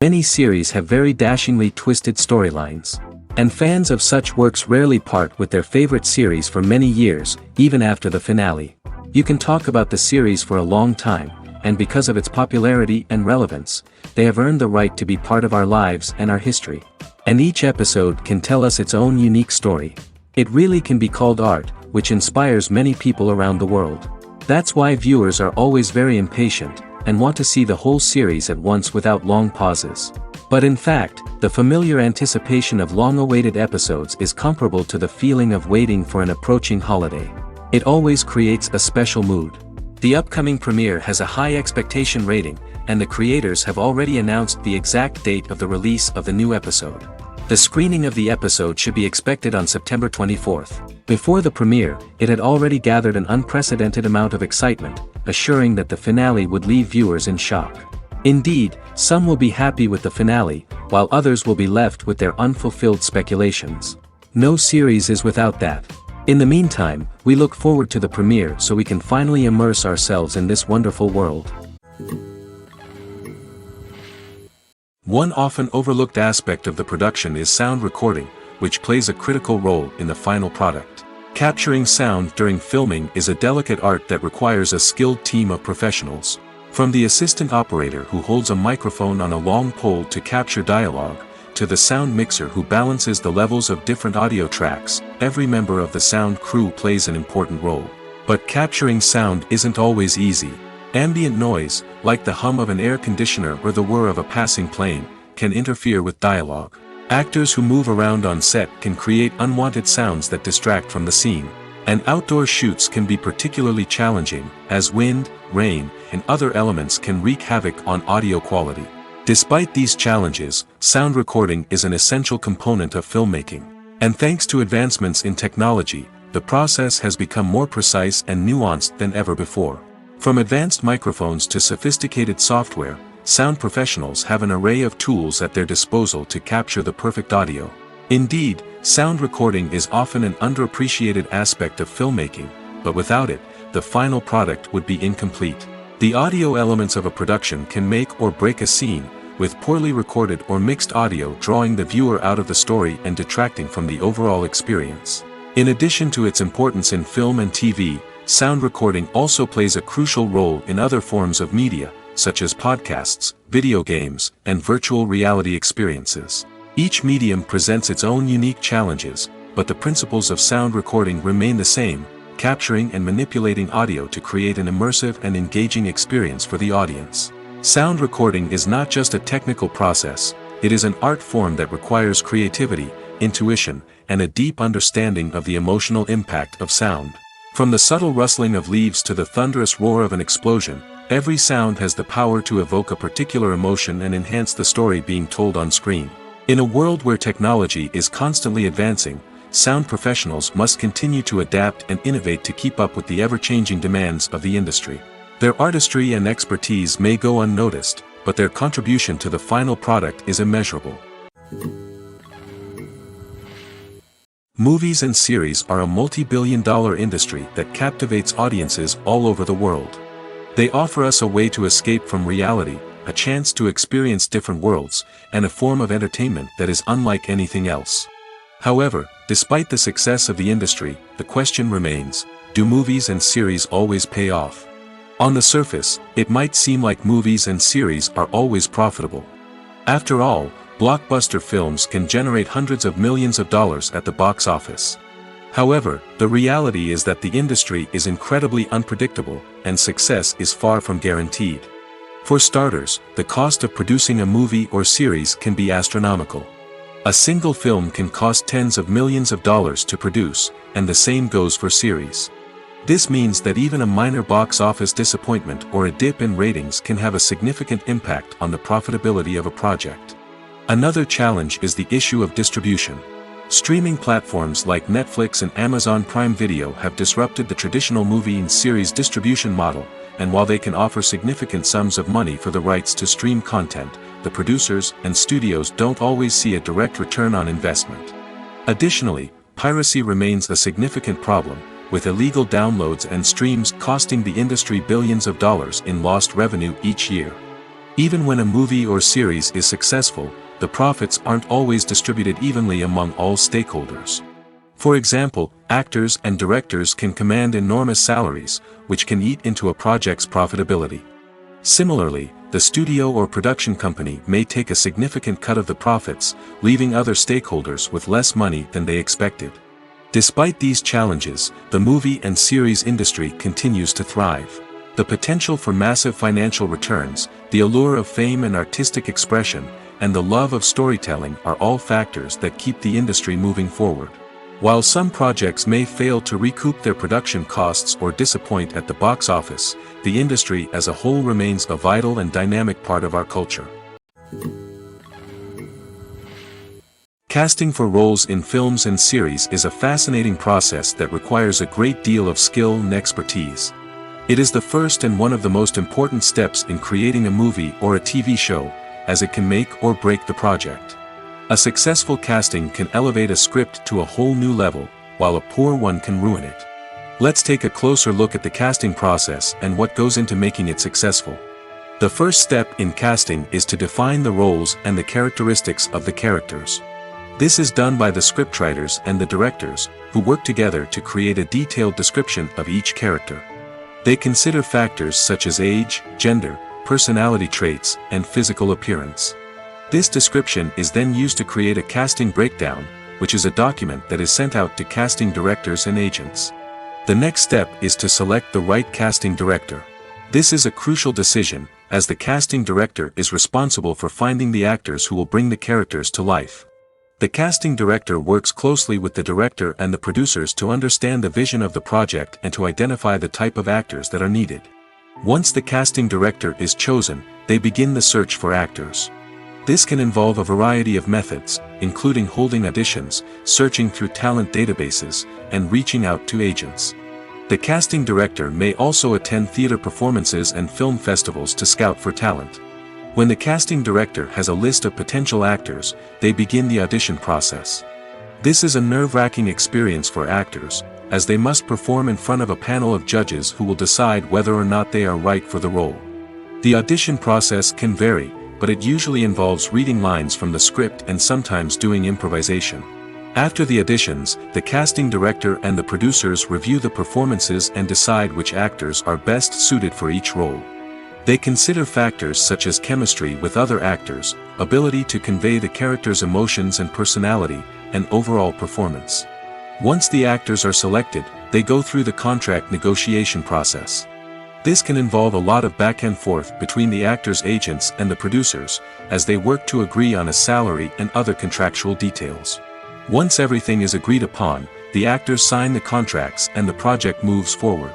Many series have very dashingly twisted storylines. And fans of such works rarely part with their favorite series for many years, even after the finale. You can talk about the series for a long time, and because of its popularity and relevance, they have earned the right to be part of our lives and our history. And each episode can tell us its own unique story. It really can be called art, which inspires many people around the world. That's why viewers are always very impatient, and want to see the whole series at once without long pauses. But in fact, the familiar anticipation of long-awaited episodes is comparable to the feeling of waiting for an approaching holiday. It always creates a special mood. The upcoming premiere has a high expectation rating, and the creators have already announced the exact date of the release of the new episode. The screening of the episode should be expected on September 24th. Before the premiere, it had already gathered an unprecedented amount of excitement, assuring that the finale would leave viewers in shock. Indeed, some will be happy with the finale, while others will be left with their unfulfilled speculations. No series is without that. In the meantime, we look forward to the premiere so we can finally immerse ourselves in this wonderful world. One often overlooked aspect of the production is sound recording, which plays a critical role in the final product. Capturing sound during filming is a delicate art that requires a skilled team of professionals. From the assistant operator who holds a microphone on a long pole to capture dialogue, to the sound mixer who balances the levels of different audio tracks, every member of the sound crew plays an important role. But capturing sound isn't always easy. Ambient noise, like the hum of an air conditioner or the whir of a passing plane, can interfere with dialogue. Actors who move around on set can create unwanted sounds that distract from the scene. And outdoor shoots can be particularly challenging, as wind, rain, and other elements can wreak havoc on audio quality. Despite these challenges, sound recording is an essential component of filmmaking. And thanks to advancements in technology, the process has become more precise and nuanced than ever before. From advanced microphones to sophisticated software, sound professionals have an array of tools at their disposal to capture the perfect audio. Indeed, sound recording is often an underappreciated aspect of filmmaking, but without it, the final product would be incomplete. The audio elements of a production can make or break a scene, with poorly recorded or mixed audio drawing the viewer out of the story and detracting from the overall experience. In addition to its importance in film and TV, sound recording also plays a crucial role in other forms of media, such as podcasts, video games, and virtual reality experiences. Each medium presents its own unique challenges, but the principles of sound recording remain the same, capturing and manipulating audio to create an immersive and engaging experience for the audience. Sound recording is not just a technical process, it is an art form that requires creativity, intuition, and a deep understanding of the emotional impact of sound. From the subtle rustling of leaves to the thunderous roar of an explosion, every sound has the power to evoke a particular emotion and enhance the story being told on screen. In a world where technology is constantly advancing, sound professionals must continue to adapt and innovate to keep up with the ever-changing demands of the industry. Their artistry and expertise may go unnoticed, but their contribution to the final product is immeasurable. Movies and series are a multi-billion-dollar industry that captivates audiences all over the world. They offer us a way to escape from reality, a chance to experience different worlds, and a form of entertainment that is unlike anything else. However, despite the success of the industry, the question remains, do movies and series always pay off? On the surface, it might seem like movies and series are always profitable. After all, blockbuster films can generate hundreds of millions of dollars at the box office. However, the reality is that the industry is incredibly unpredictable, and success is far from guaranteed. For starters, the cost of producing a movie or series can be astronomical. A single film can cost tens of millions of dollars to produce, and the same goes for series. This means that even a minor box office disappointment or a dip in ratings can have a significant impact on the profitability of a project. Another challenge is the issue of distribution. Streaming platforms like Netflix and Amazon Prime Video have disrupted the traditional movie and series distribution model, and while they can offer significant sums of money for the rights to stream content, the producers and studios don't always see a direct return on investment. Additionally, piracy remains a significant problem, with illegal downloads and streams costing the industry billions of dollars in lost revenue each year. Even when a movie or series is successful, the profits aren't always distributed evenly among all stakeholders. For example, actors and directors can command enormous salaries, which can eat into a project's profitability. Similarly, the studio or production company may take a significant cut of the profits, leaving other stakeholders with less money than they expected. Despite these challenges, the movie and series industry continues to thrive. The potential for massive financial returns, the allure of fame and artistic expression, and the love of storytelling are all factors that keep the industry moving forward. While some projects may fail to recoup their production costs or disappoint at the box office, the industry as a whole remains a vital and dynamic part of our culture. Casting for roles in films and series is a fascinating process that requires a great deal of skill and expertise. It is the first and one of the most important steps in creating a movie or a TV show, as it can make or break the project. A successful casting can elevate a script to a whole new level, while a poor one can ruin it. Let's take a closer look at the casting process and what goes into making it successful. The first step in casting is to define the roles and the characteristics of the characters. This is done by the scriptwriters and the directors, who work together to create a detailed description of each character. They consider factors such as age, gender, personality traits, and physical appearance. This description is then used to create a casting breakdown, which is a document that is sent out to casting directors and agents. The next step is to select the right casting director. This is a crucial decision, as the casting director is responsible for finding the actors who will bring the characters to life. The casting director works closely with the director and the producers to understand the vision of the project and to identify the type of actors that are needed. Once the casting director is chosen, they begin the search for actors. This can involve a variety of methods, including holding auditions, searching through talent databases, and reaching out to agents. The casting director may also attend theater performances and film festivals to scout for talent. When the casting director has a list of potential actors, they begin the audition process. This is a nerve-wracking experience for actors, as they must perform in front of a panel of judges who will decide whether or not they are right for the role. The audition process can vary, but it usually involves reading lines from the script and sometimes doing improvisation. After the auditions, the casting director and the producers review the performances and decide which actors are best suited for each role. They consider factors such as chemistry with other actors, ability to convey the character's emotions and personality, and overall performance. Once the actors are selected, they go through the contract negotiation process. This can involve a lot of back and forth between the actors' agents and the producers, as they work to agree on a salary and other contractual details. Once everything is agreed upon, the actors sign the contracts and the project moves forward.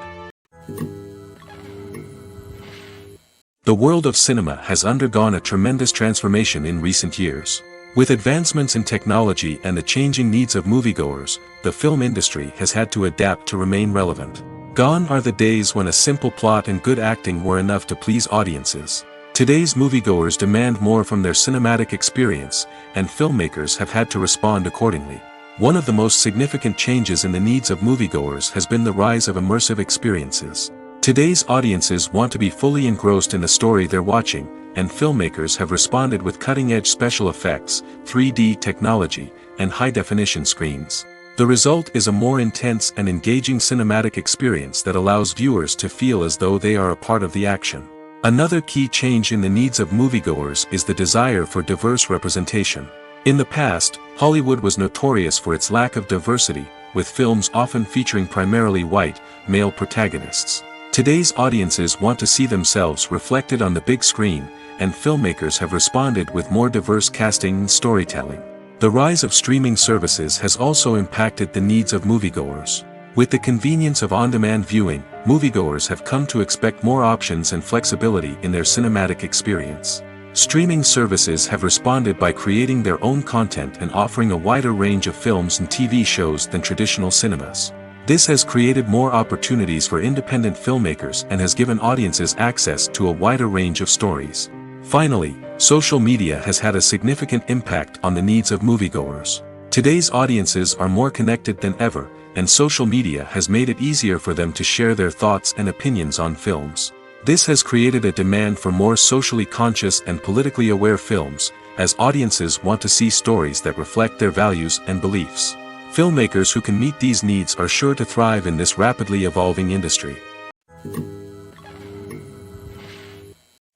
The world of cinema has undergone a tremendous transformation in recent years. With advancements in technology and the changing needs of moviegoers, the film industry has had to adapt to remain relevant. Gone are the days when a simple plot and good acting were enough to please audiences. Today's moviegoers demand more from their cinematic experience, and filmmakers have had to respond accordingly. One of the most significant changes in the needs of moviegoers has been the rise of immersive experiences. Today's audiences want to be fully engrossed in the story they're watching, and filmmakers have responded with cutting-edge special effects, 3D technology, and high-definition screens. The result is a more intense and engaging cinematic experience that allows viewers to feel as though they are a part of the action. Another key change in the needs of moviegoers is the desire for diverse representation. In the past, Hollywood was notorious for its lack of diversity, with films often featuring primarily white, male protagonists. Today's audiences want to see themselves reflected on the big screen, and filmmakers have responded with more diverse casting and storytelling. The rise of streaming services has also impacted the needs of moviegoers. With the convenience of on-demand viewing, moviegoers have come to expect more options and flexibility in their cinematic experience. Streaming services have responded by creating their own content and offering a wider range of films and TV shows than traditional cinemas. This has created more opportunities for independent filmmakers and has given audiences access to a wider range of stories. Finally, social media has had a significant impact on the needs of moviegoers. Today's audiences are more connected than ever, and social media has made it easier for them to share their thoughts and opinions on films. This has created a demand for more socially conscious and politically aware films, as audiences want to see stories that reflect their values and beliefs. Filmmakers who can meet these needs are sure to thrive in this rapidly evolving industry.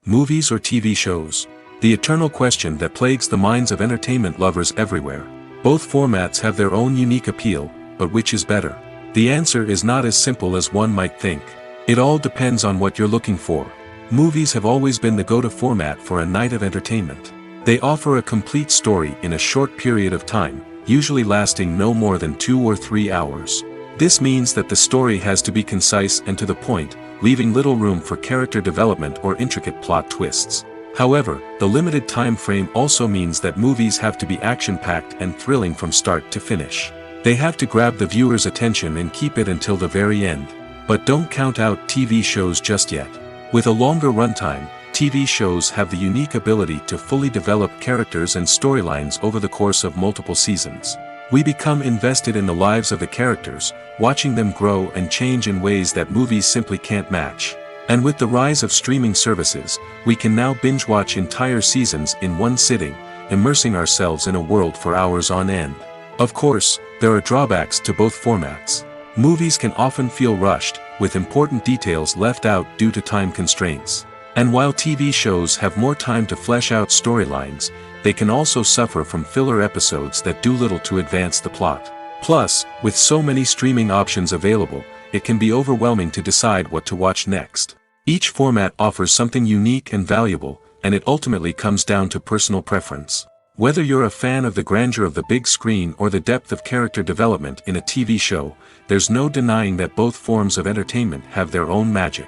Movies or TV shows? The eternal question that plagues the minds of entertainment lovers everywhere. Both formats have their own unique appeal, but which is better? The answer is not as simple as one might think. It all depends on what you're looking for. Movies have always been the go-to format for a night of entertainment. They offer a complete story in a short period of time, usually lasting no more than 2 or 3 hours. This means that the story has to be concise and to the point, leaving little room for character development or intricate plot twists. However, the limited time frame also means that movies have to be action-packed and thrilling from start to finish. They have to grab the viewer's attention and keep it until the very end. But don't count out TV shows just yet. With a longer runtime, TV shows have the unique ability to fully develop characters and storylines over the course of multiple seasons. We become invested in the lives of the characters, watching them grow and change in ways that movies simply can't match. And with the rise of streaming services, we can now binge-watch entire seasons in one sitting, immersing ourselves in a world for hours on end. Of course, there are drawbacks to both formats. Movies can often feel rushed, with important details left out due to time constraints. And while TV shows have more time to flesh out storylines, they can also suffer from filler episodes that do little to advance the plot. Plus, with so many streaming options available, it can be overwhelming to decide what to watch next. Each format offers something unique and valuable, and it ultimately comes down to personal preference. Whether you're a fan of the grandeur of the big screen or the depth of character development in a TV show, there's no denying that both forms of entertainment have their own magic.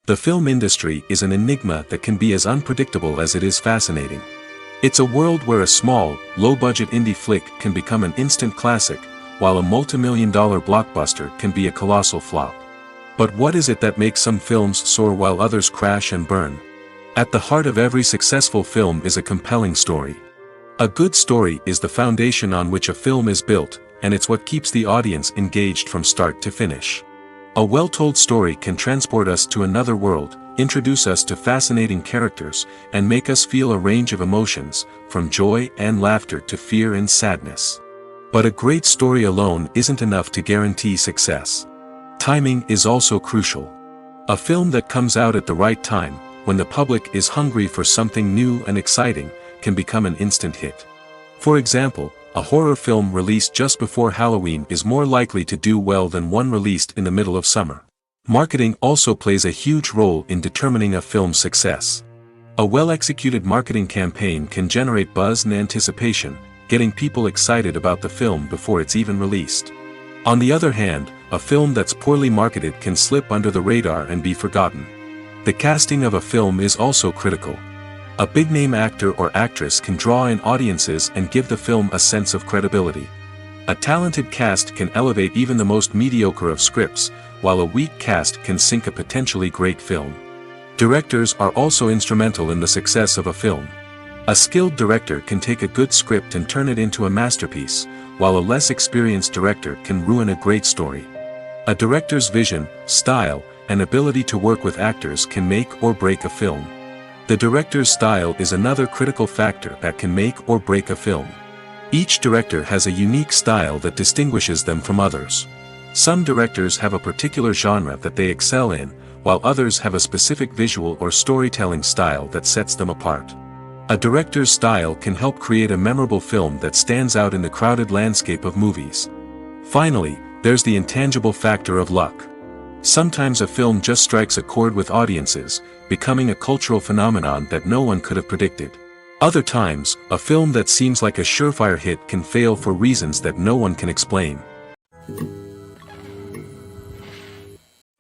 The film industry is an enigma that can be as unpredictable as it is fascinating. It's a world where a small, low-budget indie flick can become an instant classic, while a multi-million-dollar blockbuster can be a colossal flop. But what is it that makes some films soar while others crash and burn? At the heart of every successful film is a compelling story. A good story is the foundation on which a film is built, and it's what keeps the audience engaged from start to finish. A well-told story can transport us to another world, introduce us to fascinating characters, and make us feel a range of emotions, from joy and laughter to fear and sadness. But a great story alone isn't enough to guarantee success. Timing is also crucial. A film that comes out at the right time, when the public is hungry for something new and exciting, can become an instant hit. For example, a horror film released just before Halloween is more likely to do well than one released in the middle of summer. Marketing also plays a huge role in determining a film's success. A well-executed marketing campaign can generate buzz and anticipation, getting people excited about the film before it's even released. On the other hand, a film that's poorly marketed can slip under the radar and be forgotten. The casting of a film is also critical. A big-name actor or actress can draw in audiences and give the film a sense of credibility. A talented cast can elevate even the most mediocre of scripts, while a weak cast can sink a potentially great film. Directors are also instrumental in the success of a film. A skilled director can take a good script and turn it into a masterpiece, while a less experienced director can ruin a great story. A director's vision, style, and ability to work with actors can make or break a film. The director's style is another critical factor that can make or break a film. Each director has a unique style that distinguishes them from others. Some directors have a particular genre that they excel in, while others have a specific visual or storytelling style that sets them apart. A director's style can help create a memorable film that stands out in the crowded landscape of movies. Finally, there's the intangible factor of luck. Sometimes a film just strikes a chord with audiences, becoming a cultural phenomenon that no one could have predicted. Other times, a film that seems like a surefire hit can fail for reasons that no one can explain.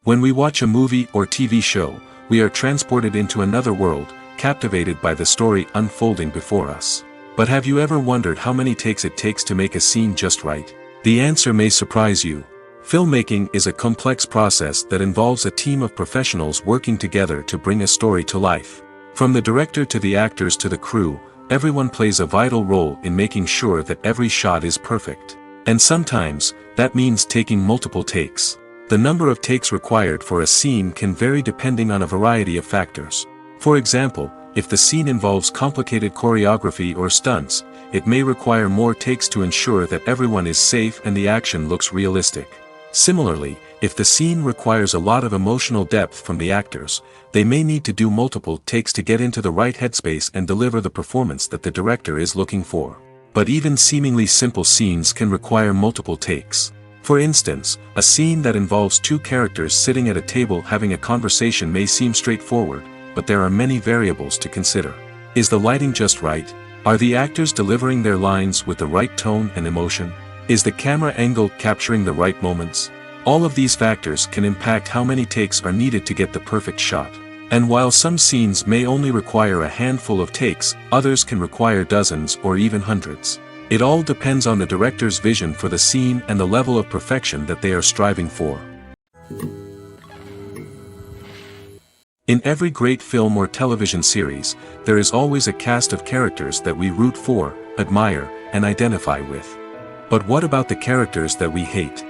When we watch a movie or TV show, we are transported into another world, captivated by the story unfolding before us. But have you ever wondered how many takes it takes to make a scene just right? The answer may surprise you. Filmmaking is a complex process that involves a team of professionals working together to bring a story to life. From the director to the actors to the crew, everyone plays a vital role in making sure that every shot is perfect. And sometimes, that means taking multiple takes. The number of takes required for a scene can vary depending on a variety of factors. For example, if the scene involves complicated choreography or stunts, it may require more takes to ensure that everyone is safe and the action looks realistic. Similarly, if the scene requires a lot of emotional depth from the actors, they may need to do multiple takes to get into the right headspace and deliver the performance that the director is looking for. But even seemingly simple scenes can require multiple takes. For instance, a scene that involves two characters sitting at a table having a conversation may seem straightforward, but there are many variables to consider. Is the lighting just right? Are the actors delivering their lines with the right tone and emotion? Is the camera angle capturing the right moments? All of these factors can impact how many takes are needed to get the perfect shot. And while some scenes may only require a handful of takes, others can require dozens or even hundreds. It all depends on the director's vision for the scene and the level of perfection that they are striving for. In every great film or television series, there is always a cast of characters that we root for, admire, and identify with. But what about the characters that we hate?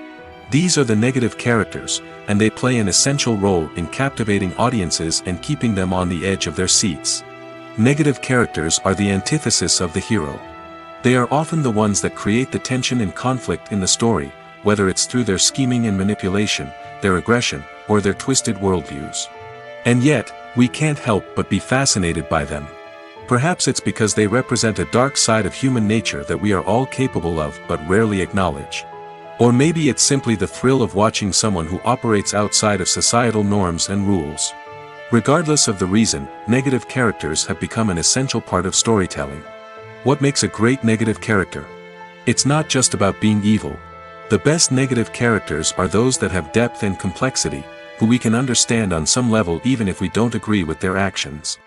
These are the negative characters, and they play an essential role in captivating audiences and keeping them on the edge of their seats. Negative characters are the antithesis of the hero. They are often the ones that create the tension and conflict in the story, whether it's through their scheming and manipulation, their aggression, or their twisted worldviews. And yet, we can't help but be fascinated by them. Perhaps it's because they represent a dark side of human nature that we are all capable of but rarely acknowledge. Or maybe it's simply the thrill of watching someone who operates outside of societal norms and rules. Regardless of the reason, negative characters have become an essential part of storytelling. What makes a great negative character? It's not just about being evil. The best negative characters are those that have depth and complexity, who we can understand on some level even if we don't agree with their actions.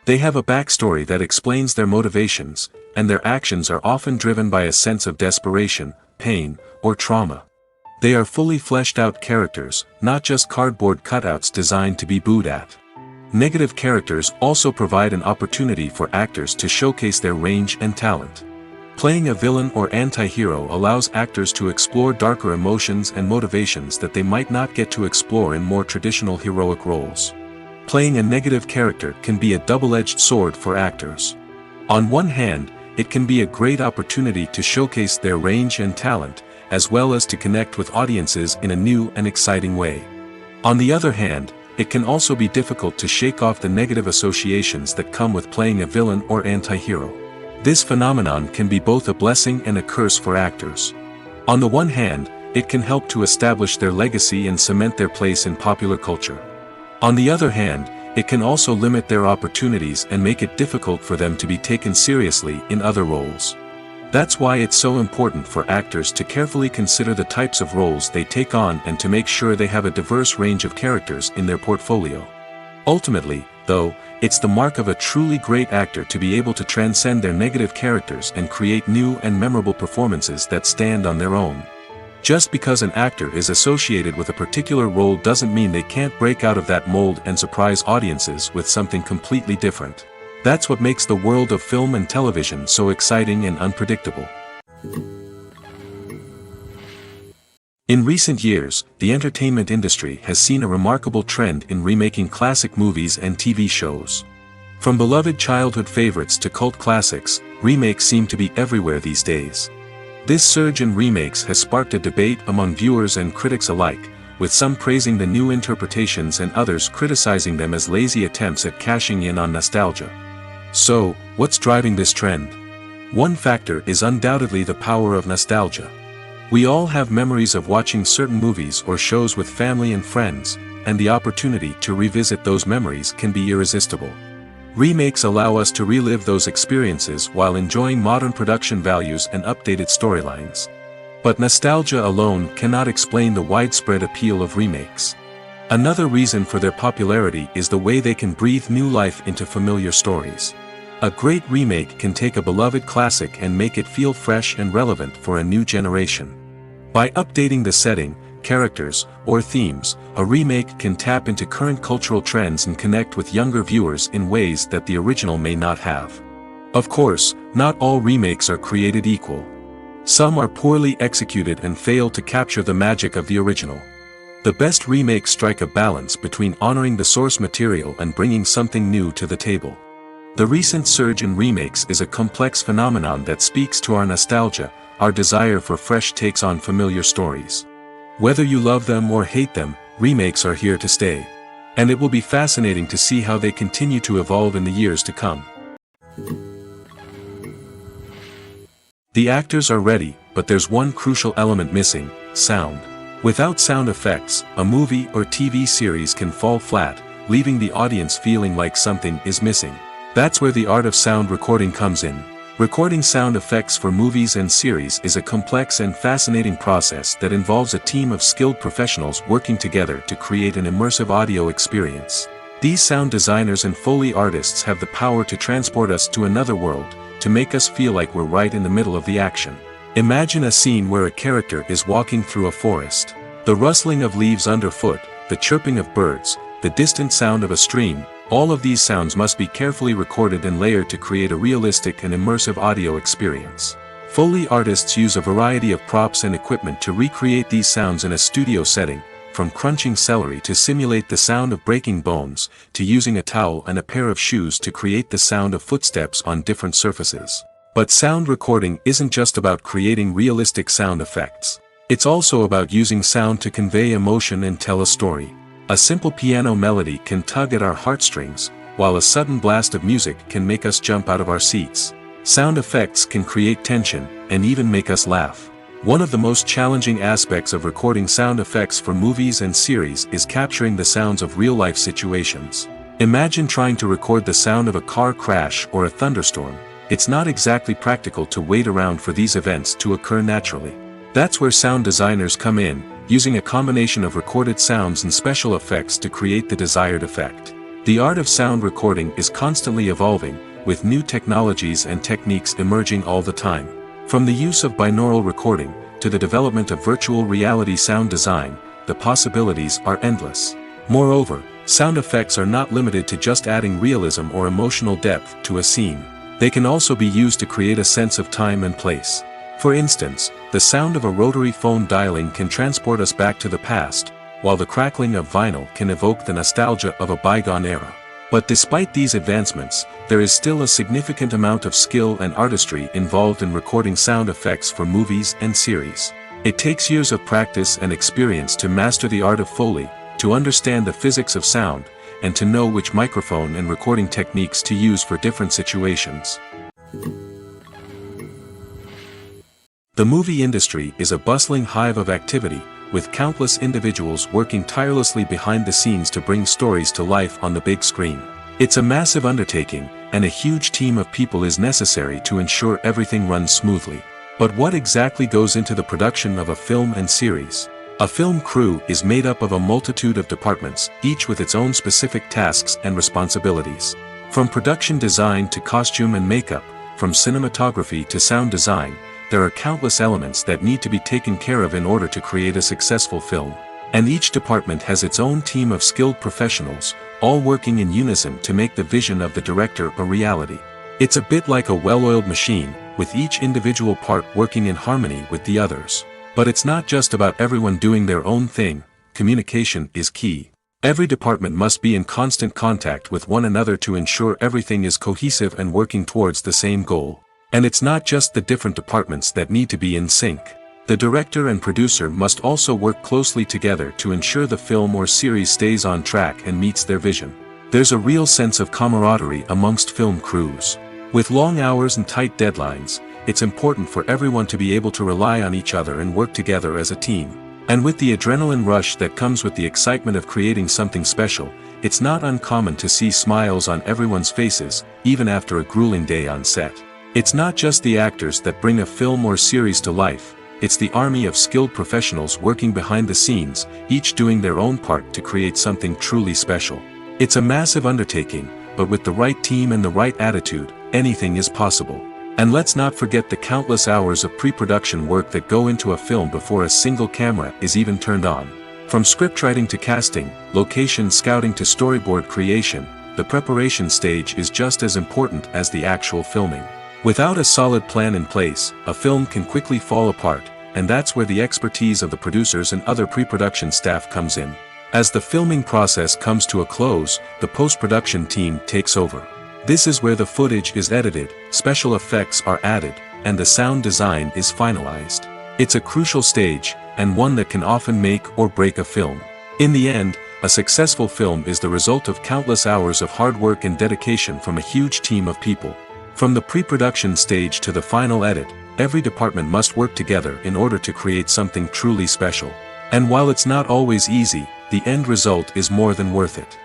They have a backstory that explains their motivations, and their actions are often driven by a sense of desperation, pain, or trauma. They are fully fleshed out characters, not just cardboard cutouts designed to be booed at. Negative characters also provide an opportunity for actors to showcase their range and talent. Playing a villain or anti-hero allows actors to explore darker emotions and motivations that they might not get to explore in more traditional heroic roles. Playing a negative character can be a double-edged sword for actors. On one hand, it can be a great opportunity to showcase their range and talent, as well as to connect with audiences in a new and exciting way. On the other hand, it can also be difficult to shake off the negative associations that come with playing a villain or anti-hero. This phenomenon can be both a blessing and a curse for actors. On the one hand, it can help to establish their legacy and cement their place in popular culture. On the other hand, it can also limit their opportunities and make it difficult for them to be taken seriously in other roles. That's why it's so important for actors to carefully consider the types of roles they take on and to make sure they have a diverse range of characters in their portfolio. Ultimately, though, it's the mark of a truly great actor to be able to transcend their negative characters and create new and memorable performances that stand on their own. Just because an actor is associated with a particular role doesn't mean they can't break out of that mold and surprise audiences with something completely different. That's what makes the world of film and television so exciting and unpredictable. In recent years, the entertainment industry has seen a remarkable trend in remaking classic movies and TV shows. From beloved childhood favorites to cult classics, remakes seem to be everywhere these days. This surge in remakes has sparked a debate among viewers and critics alike, with some praising the new interpretations and others criticizing them as lazy attempts at cashing in on nostalgia. So, what's driving this trend? One factor is undoubtedly the power of nostalgia. We all have memories of watching certain movies or shows with family and friends, and the opportunity to revisit those memories can be irresistible. Remakes allow us to relive those experiences while enjoying modern production values and updated storylines. But nostalgia alone cannot explain the widespread appeal of remakes. Another reason for their popularity is the way they can breathe new life into familiar stories. A great remake can take a beloved classic and make it feel fresh and relevant for a new generation. By updating the setting, characters, or themes, a remake can tap into current cultural trends and connect with younger viewers in ways that the original may not have. Of course, not all remakes are created equal. Some are poorly executed and fail to capture the magic of the original. The best remakes strike a balance between honoring the source material and bringing something new to the table. The recent surge in remakes is a complex phenomenon that speaks to our nostalgia, our desire for fresh takes on familiar stories. Whether you love them or hate them, remakes are here to stay. And it will be fascinating to see how they continue to evolve in the years to come. The actors are ready, but there's one crucial element missing: sound. Without sound effects, a movie or TV series can fall flat, leaving the audience feeling like something is missing. That's where the art of sound recording comes in. Recording sound effects for movies and series is a complex and fascinating process that involves a team of skilled professionals working together to create an immersive audio experience. These sound designers and Foley artists have the power to transport us to another world, to make us feel like we're right in the middle of the action. Imagine a scene where a character is walking through a forest. The rustling of leaves underfoot, the chirping of birds, the distant sound of a stream, all of these sounds must be carefully recorded and layered to create a realistic and immersive audio experience. Foley artists use a variety of props and equipment to recreate these sounds in a studio setting, from crunching celery to simulate the sound of breaking bones, to using a towel and a pair of shoes to create the sound of footsteps on different surfaces. But sound recording isn't just about creating realistic sound effects. It's also about using sound to convey emotion and tell a story. A simple piano melody can tug at our heartstrings, while a sudden blast of music can make us jump out of our seats. Sound effects can create tension, and even make us laugh. One of the most challenging aspects of recording sound effects for movies and series is capturing the sounds of real-life situations. Imagine trying to record the sound of a car crash or a thunderstorm. It's not exactly practical to wait around for these events to occur naturally. That's where sound designers come in, using a combination of recorded sounds and special effects to create the desired effect. The art of sound recording is constantly evolving, with new technologies and techniques emerging all the time. From the use of binaural recording, to the development of virtual reality sound design, the possibilities are endless. Moreover, sound effects are not limited to just adding realism or emotional depth to a scene. They can also be used to create a sense of time and place. For instance, the sound of a rotary phone dialing can transport us back to the past, while the crackling of vinyl can evoke the nostalgia of a bygone era. But despite these advancements, there is still a significant amount of skill and artistry involved in recording sound effects for movies and series. It takes years of practice and experience to master the art of Foley, to understand the physics of sound, and to know which microphone and recording techniques to use for different situations. The movie industry is a bustling hive of activity, with countless individuals working tirelessly behind the scenes to bring stories to life on the big screen. It's a massive undertaking, and a huge team of people is necessary to ensure everything runs smoothly. But what exactly goes into the production of a film and series? A film crew is made up of a multitude of departments, each with its own specific tasks and responsibilities. From production design to costume and makeup, from cinematography to sound design, there are countless elements that need to be taken care of in order to create a successful film. And each department has its own team of skilled professionals, all working in unison to make the vision of the director a reality. It's a bit like a well-oiled machine, with each individual part working in harmony with the others. But it's not just about everyone doing their own thing. Communication is key. Every department must be in constant contact with one another to ensure everything is cohesive and working towards the same goal. And it's not just the different departments that need to be in sync. The director and producer must also work closely together to ensure the film or series stays on track and meets their vision. There's a real sense of camaraderie amongst film crews. With long hours and tight deadlines, it's important for everyone to be able to rely on each other and work together as a team. And with the adrenaline rush that comes with the excitement of creating something special, it's not uncommon to see smiles on everyone's faces, even after a grueling day on set. It's not just the actors that bring a film or series to life, it's the army of skilled professionals working behind the scenes, each doing their own part to create something truly special. It's a massive undertaking, but with the right team and the right attitude, anything is possible. And let's not forget the countless hours of pre-production work that go into a film before a single camera is even turned on. From scriptwriting to casting, location scouting to storyboard creation, the preparation stage is just as important as the actual filming. Without a solid plan in place, a film can quickly fall apart, and that's where the expertise of the producers and other pre-production staff comes in. As the filming process comes to a close, the post-production team takes over. This is where the footage is edited, special effects are added, and the sound design is finalized. It's a crucial stage, and one that can often make or break a film. In the end, a successful film is the result of countless hours of hard work and dedication from a huge team of people. From the pre-production stage to the final edit, every department must work together in order to create something truly special. And while it's not always easy, the end result is more than worth it.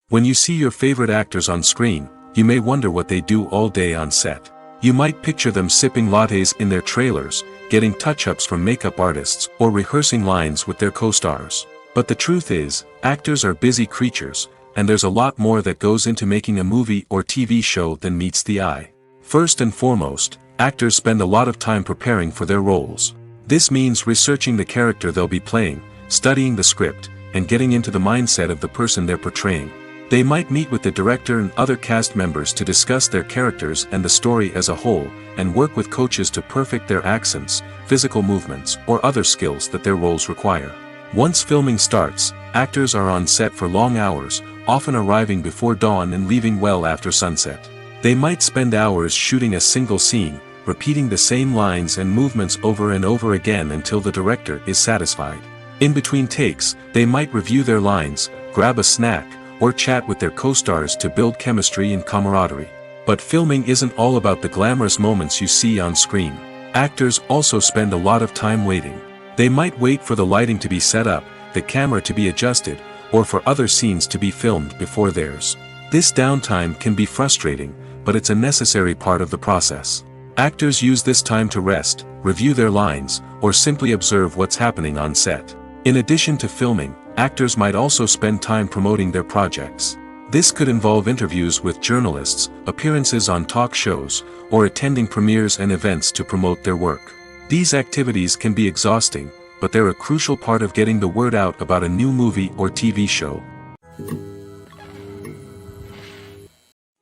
When you see your favorite actors on screen, you may wonder what they do all day on set. You might picture them sipping lattes in their trailers, getting touch-ups from makeup artists, or rehearsing lines with their co-stars. But the truth is, actors are busy creatures, and there's a lot more that goes into making a movie or TV show than meets the eye. First and foremost, actors spend a lot of time preparing for their roles. This means researching the character they'll be playing, studying the script, and getting into the mindset of the person they're portraying. They might meet with the director and other cast members to discuss their characters and the story as a whole, and work with coaches to perfect their accents, physical movements, or other skills that their roles require. Once filming starts, actors are on set for long hours, often arriving before dawn and leaving well after sunset. They might spend hours shooting a single scene, repeating the same lines and movements over and over again until the director is satisfied. In between takes, they might review their lines, grab a snack, or chat with their co-stars to build chemistry and camaraderie. But filming isn't all about the glamorous moments you see on screen. Actors also spend a lot of time waiting. They might wait for the lighting to be set up, the camera to be adjusted, or for other scenes to be filmed before theirs. This downtime can be frustrating, but it's a necessary part of the process. Actors use this time to rest, review their lines, or simply observe what's happening on set. In addition to filming, actors might also spend time promoting their projects. This could involve interviews with journalists, appearances on talk shows, or attending premieres and events to promote their work. These activities can be exhausting, but they're a crucial part of getting the word out about a new movie or TV show.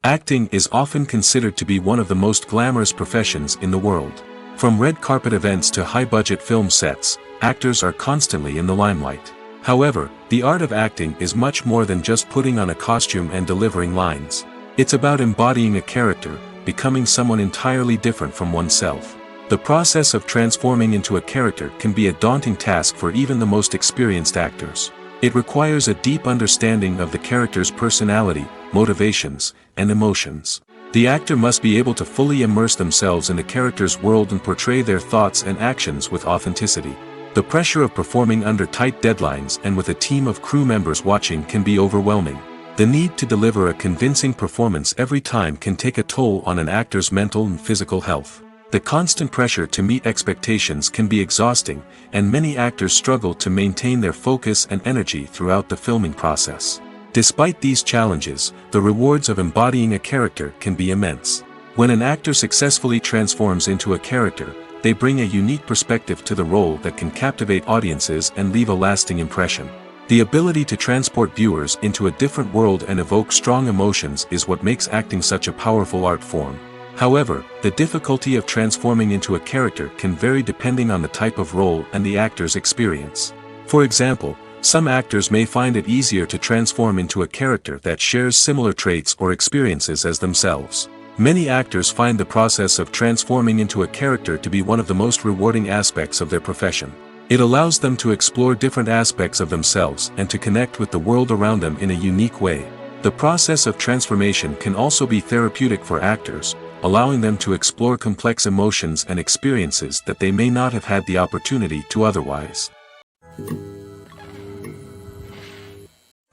Acting is often considered to be one of the most glamorous professions in the world. From red carpet events to high-budget film sets, actors are constantly in the limelight. However, the art of acting is much more than just putting on a costume and delivering lines. It's about embodying a character, becoming someone entirely different from oneself. The process of transforming into a character can be a daunting task for even the most experienced actors. It requires a deep understanding of the character's personality, motivations, and emotions. The actor must be able to fully immerse themselves in the character's world and portray their thoughts and actions with authenticity. The pressure of performing under tight deadlines and with a team of crew members watching can be overwhelming. The need to deliver a convincing performance every time can take a toll on an actor's mental and physical health. The constant pressure to meet expectations can be exhausting, and many actors struggle to maintain their focus and energy throughout the filming process. Despite these challenges, the rewards of embodying a character can be immense. When an actor successfully transforms into a character, they bring a unique perspective to the role that can captivate audiences and leave a lasting impression. The ability to transport viewers into a different world and evoke strong emotions is what makes acting such a powerful art form. However, the difficulty of transforming into a character can vary depending on the type of role and the actor's experience. For example, Some actors may find it easier to transform into a character that shares similar traits or experiences as themselves. Many actors find the process of transforming into a character to be one of the most rewarding aspects of their profession. It allows them to explore different aspects of themselves and to connect with the world around them in a unique way. The process of transformation can also be therapeutic for actors, allowing them to explore complex emotions and experiences that they may not have had the opportunity to otherwise.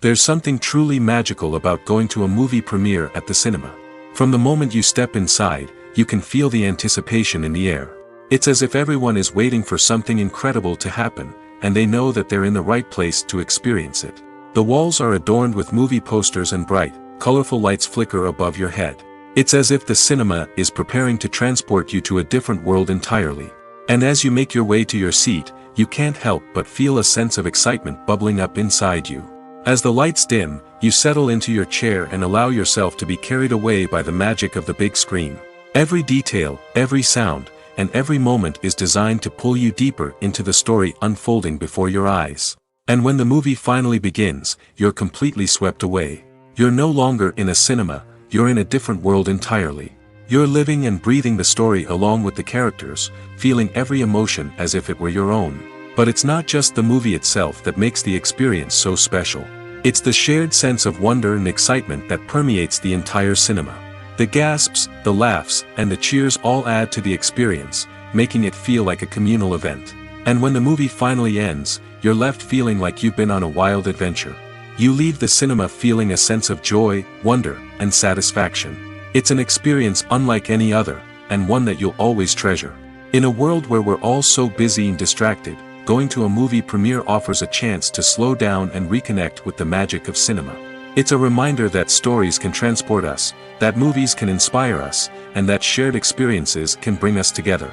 There's something truly magical about going to a movie premiere at the cinema. From the moment you step inside, you can feel the anticipation in the air. It's as if everyone is waiting for something incredible to happen, and they know that they're in the right place to experience it. The walls are adorned with movie posters and bright, colorful lights flicker above your head. It's as if the cinema is preparing to transport you to a different world entirely. And as you make your way to your seat, you can't help but feel a sense of excitement bubbling up inside you. As the lights dim, you settle into your chair and allow yourself to be carried away by the magic of the big screen. Every detail, every sound, and every moment is designed to pull you deeper into the story unfolding before your eyes. And when the movie finally begins, you're completely swept away. You're no longer in a cinema, you're in a different world entirely. You're living and breathing the story along with the characters, feeling every emotion as if it were your own. But it's not just the movie itself that makes the experience so special. It's the shared sense of wonder and excitement that permeates the entire cinema. The gasps, the laughs, and the cheers all add to the experience, making it feel like a communal event. And when the movie finally ends, you're left feeling like you've been on a wild adventure. You leave the cinema feeling a sense of joy, wonder, and satisfaction. It's an experience unlike any other, and one that you'll always treasure. In a world where we're all so busy and distracted, going to a movie premiere offers a chance to slow down and reconnect with the magic of cinema. It's a reminder that stories can transport us, that movies can inspire us, and that shared experiences can bring us together.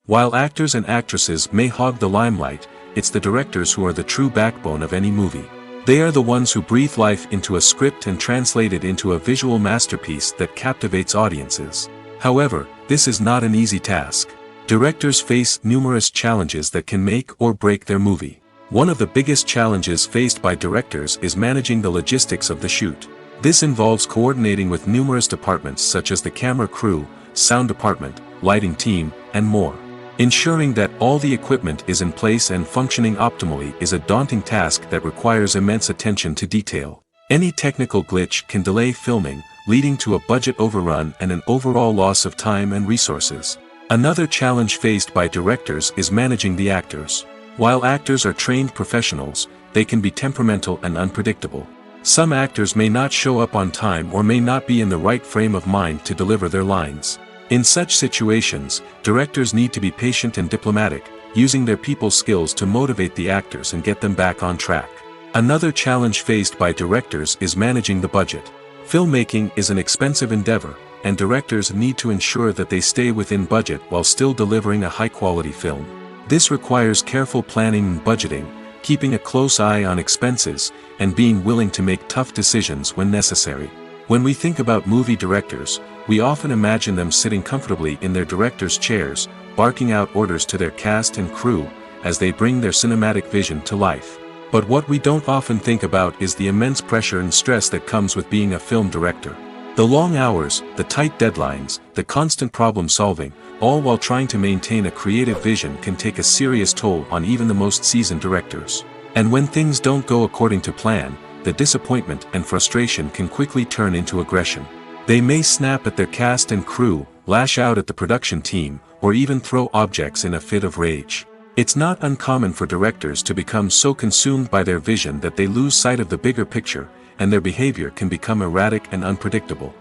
While actors and actresses may hog the limelight, it's the directors who are the true backbone of any movie. They are the ones who breathe life into a script and translate it into a visual masterpiece that captivates audiences. However, this is not an easy task. Directors face numerous challenges that can make or break their movie. One of the biggest challenges faced by directors is managing the logistics of the shoot. This involves coordinating with numerous departments such as the camera crew, sound department, lighting team, and more. Ensuring that all the equipment is in place and functioning optimally is a daunting task that requires immense attention to detail. Any technical glitch can delay filming, leading to a budget overrun and an overall loss of time and resources. Another challenge faced by directors is managing the actors. While actors are trained professionals, they can be temperamental and unpredictable. Some actors may not show up on time or may not be in the right frame of mind to deliver their lines. In such situations, directors need to be patient and diplomatic, using their people skills to motivate the actors and get them back on track. Another challenge faced by directors is managing the budget. Filmmaking is an expensive endeavor, and directors need to ensure that they stay within budget while still delivering a high-quality film. This requires careful planning and budgeting, keeping a close eye on expenses, and being willing to make tough decisions when necessary. When we think about movie directors, we often imagine them sitting comfortably in their director's chairs, barking out orders to their cast and crew, as they bring their cinematic vision to life. But what we don't often think about is the immense pressure and stress that comes with being a film director. The long hours, the tight deadlines, the constant problem solving, all while trying to maintain a creative vision can take a serious toll on even the most seasoned directors. And when things don't go according to plan, the disappointment and frustration can quickly turn into aggression. They may snap at their cast and crew, lash out at the production team, or even throw objects in a fit of rage. It's not uncommon for directors to become so consumed by their vision that they lose sight of the bigger picture, and their behavior can become erratic and unpredictable.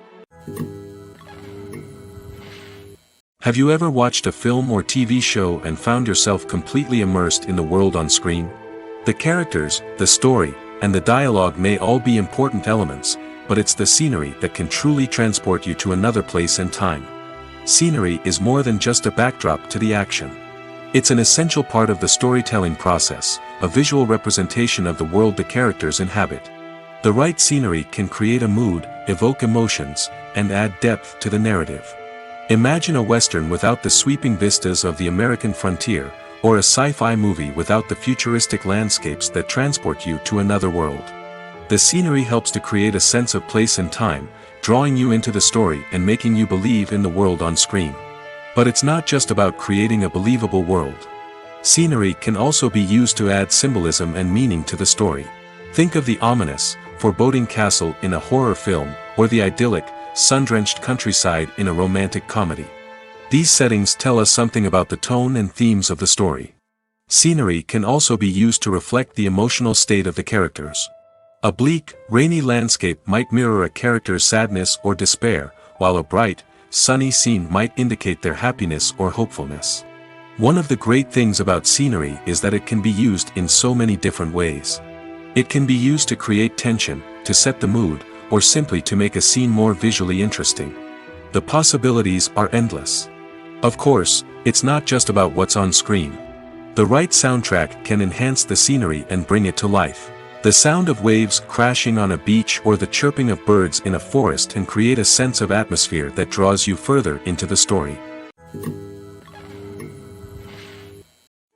Have you ever watched a film or TV show and found yourself completely immersed in the world on screen? The characters, the story, and the dialogue may all be important elements, but it's the scenery that can truly transport you to another place and time. Scenery is more than just a backdrop to the action. It's an essential part of the storytelling process, a visual representation of the world the characters inhabit. The right scenery can create a mood, evoke emotions, and add depth to the narrative. Imagine a western without the sweeping vistas of the American frontier, or a sci-fi movie without the futuristic landscapes that transport you to another world. The scenery helps to create a sense of place and time, drawing you into the story and making you believe in the world on screen. But it's not just about creating a believable world. Scenery can also be used to add symbolism and meaning to the story. Think of the ominous, foreboding castle in a horror film, or the idyllic, sun-drenched countryside in a romantic comedy. These settings tell us something about the tone and themes of the story. Scenery can also be used to reflect the emotional state of the characters. A bleak, rainy landscape might mirror a character's sadness or despair, while a bright, sunny scene might indicate their happiness or hopefulness. One of the great things about scenery is that it can be used in so many different ways. It can be used to create tension, to set the mood, or simply to make a scene more visually interesting. The possibilities are endless. Of course, it's not just about what's on screen. The right soundtrack can enhance the scenery and bring it to life. The sound of waves crashing on a beach or the chirping of birds in a forest can create a sense of atmosphere that draws you further into the story.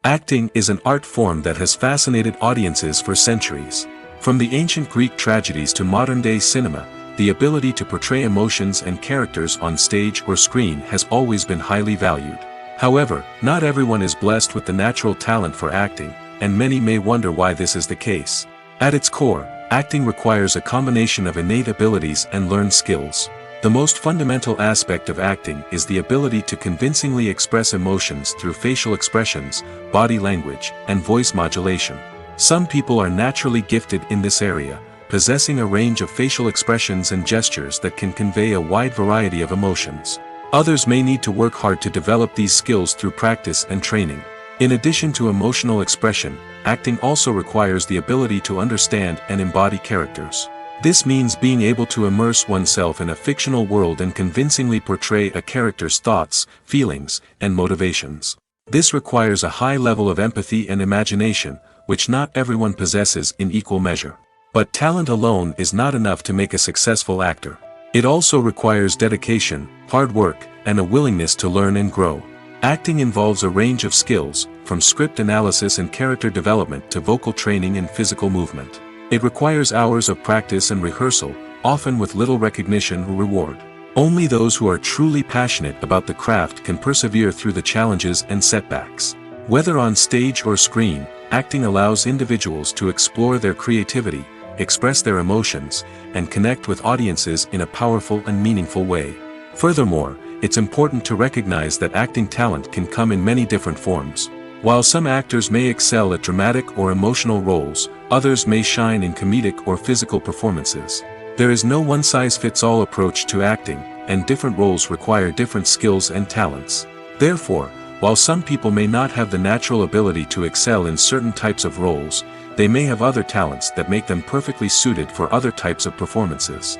Acting is an art form that has fascinated audiences for centuries. From the ancient Greek tragedies to modern-day cinema, the ability to portray emotions and characters on stage or screen has always been highly valued. However, not everyone is blessed with the natural talent for acting, and many may wonder why this is the case. At its core, acting requires a combination of innate abilities and learned skills. The most fundamental aspect of acting is the ability to convincingly express emotions through facial expressions, body language, and voice modulation. Some people are naturally gifted in this area, possessing a range of facial expressions and gestures that can convey a wide variety of emotions. Others may need to work hard to develop these skills through practice and training. In addition to emotional expression, acting also requires the ability to understand and embody characters. This means being able to immerse oneself in a fictional world and convincingly portray a character's thoughts, feelings, and motivations. This requires a high level of empathy and imagination, which not everyone possesses in equal measure. But talent alone is not enough to make a successful actor. It also requires dedication, hard work, and a willingness to learn and grow. Acting involves a range of skills, from script analysis and character development to vocal training and physical movement. It requires hours of practice and rehearsal, often with little recognition or reward. Only those who are truly passionate about the craft can persevere through the challenges and setbacks. Whether on stage or screen, acting allows individuals to explore their creativity, express their emotions, and connect with audiences in a powerful and meaningful way. Furthermore, it's important to recognize that acting talent can come in many different forms. While some actors may excel at dramatic or emotional roles, others may shine in comedic or physical performances. There is no one-size-fits-all approach to acting, and different roles require different skills and talents. Therefore, while some people may not have the natural ability to excel in certain types of roles, they may have other talents that make them perfectly suited for other types of performances.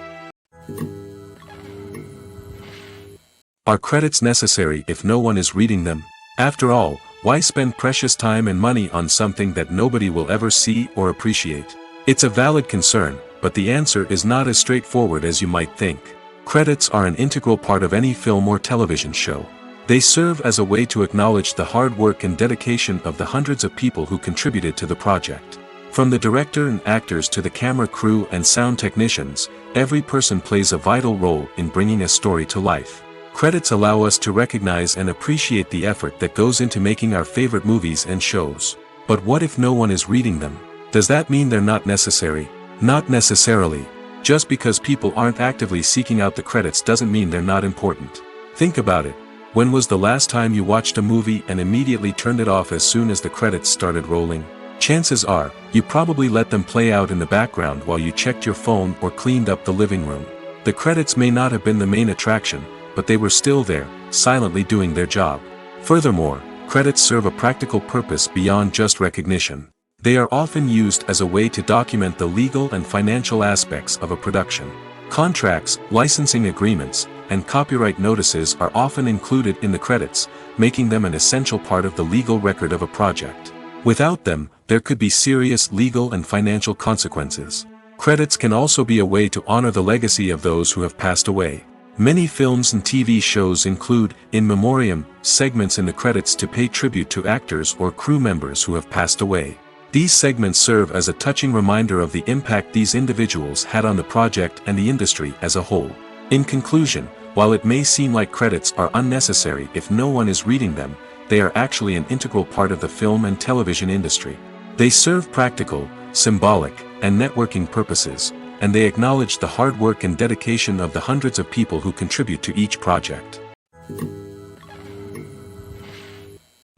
Are credits necessary if no one is reading them? After all, why spend precious time and money on something that nobody will ever see or appreciate? It's a valid concern, but the answer is not as straightforward as you might think. Credits are an integral part of any film or television show. They serve as a way to acknowledge the hard work and dedication of the hundreds of people who contributed to the project. From the director and actors to the camera crew and sound technicians, every person plays a vital role in bringing a story to life. Credits allow us to recognize and appreciate the effort that goes into making our favorite movies and shows. But what if no one is reading them? Does that mean they're not necessary? Not necessarily. Just because people aren't actively seeking out the credits doesn't mean they're not important. Think about it. When was the last time you watched a movie and immediately turned it off as soon as the credits started rolling? Chances are, you probably let them play out in the background while you checked your phone or cleaned up the living room. The credits may not have been the main attraction, but they were still there, silently doing their job. Furthermore, credits serve a practical purpose beyond just recognition. They are often used as a way to document the legal and financial aspects of a production. Contracts, licensing agreements, and copyright notices are often included in the credits, making them an essential part of the legal record of a project. Without them, there could be serious legal and financial consequences. Credits can also be a way to honor the legacy of those who have passed away. Many films and TV shows include, in memoriam, segments in the credits to pay tribute to actors or crew members who have passed away. These segments serve as a touching reminder of the impact these individuals had on the project and the industry as a whole. In conclusion, while it may seem like credits are unnecessary if no one is reading them, they are actually an integral part of the film and television industry. They serve practical, symbolic, and networking purposes, and they acknowledge the hard work and dedication of the hundreds of people who contribute to each project.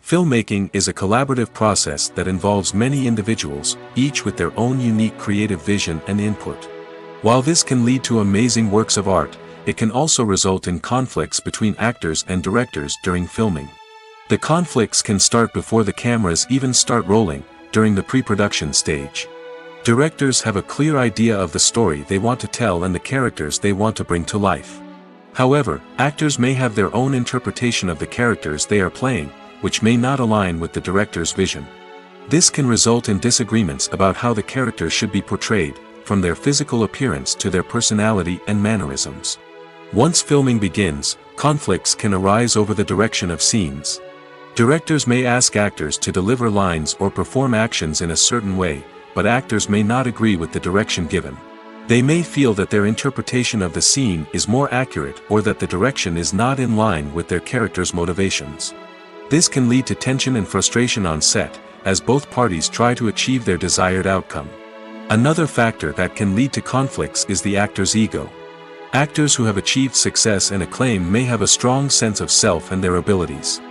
Filmmaking is a collaborative process that involves many individuals, each with their own unique creative vision and input. While this can lead to amazing works of art, it can also result in conflicts between actors and directors during filming. The conflicts can start before the cameras even start rolling, during the pre-production stage. Directors have a clear idea of the story they want to tell and the characters they want to bring to life. However, actors may have their own interpretation of the characters they are playing, which may not align with the director's vision. This can result in disagreements about how the characters should be portrayed, from their physical appearance to their personality and mannerisms. Once filming begins, conflicts can arise over the direction of scenes. Directors may ask actors to deliver lines or perform actions in a certain way, but actors may not agree with the direction given. They may feel that their interpretation of the scene is more accurate or that the direction is not in line with their character's motivations. This can lead to tension and frustration on set, as both parties try to achieve their desired outcome. Another factor that can lead to conflicts is the actor's ego. Actors who have achieved success and acclaim may have a strong sense of self and their abilities.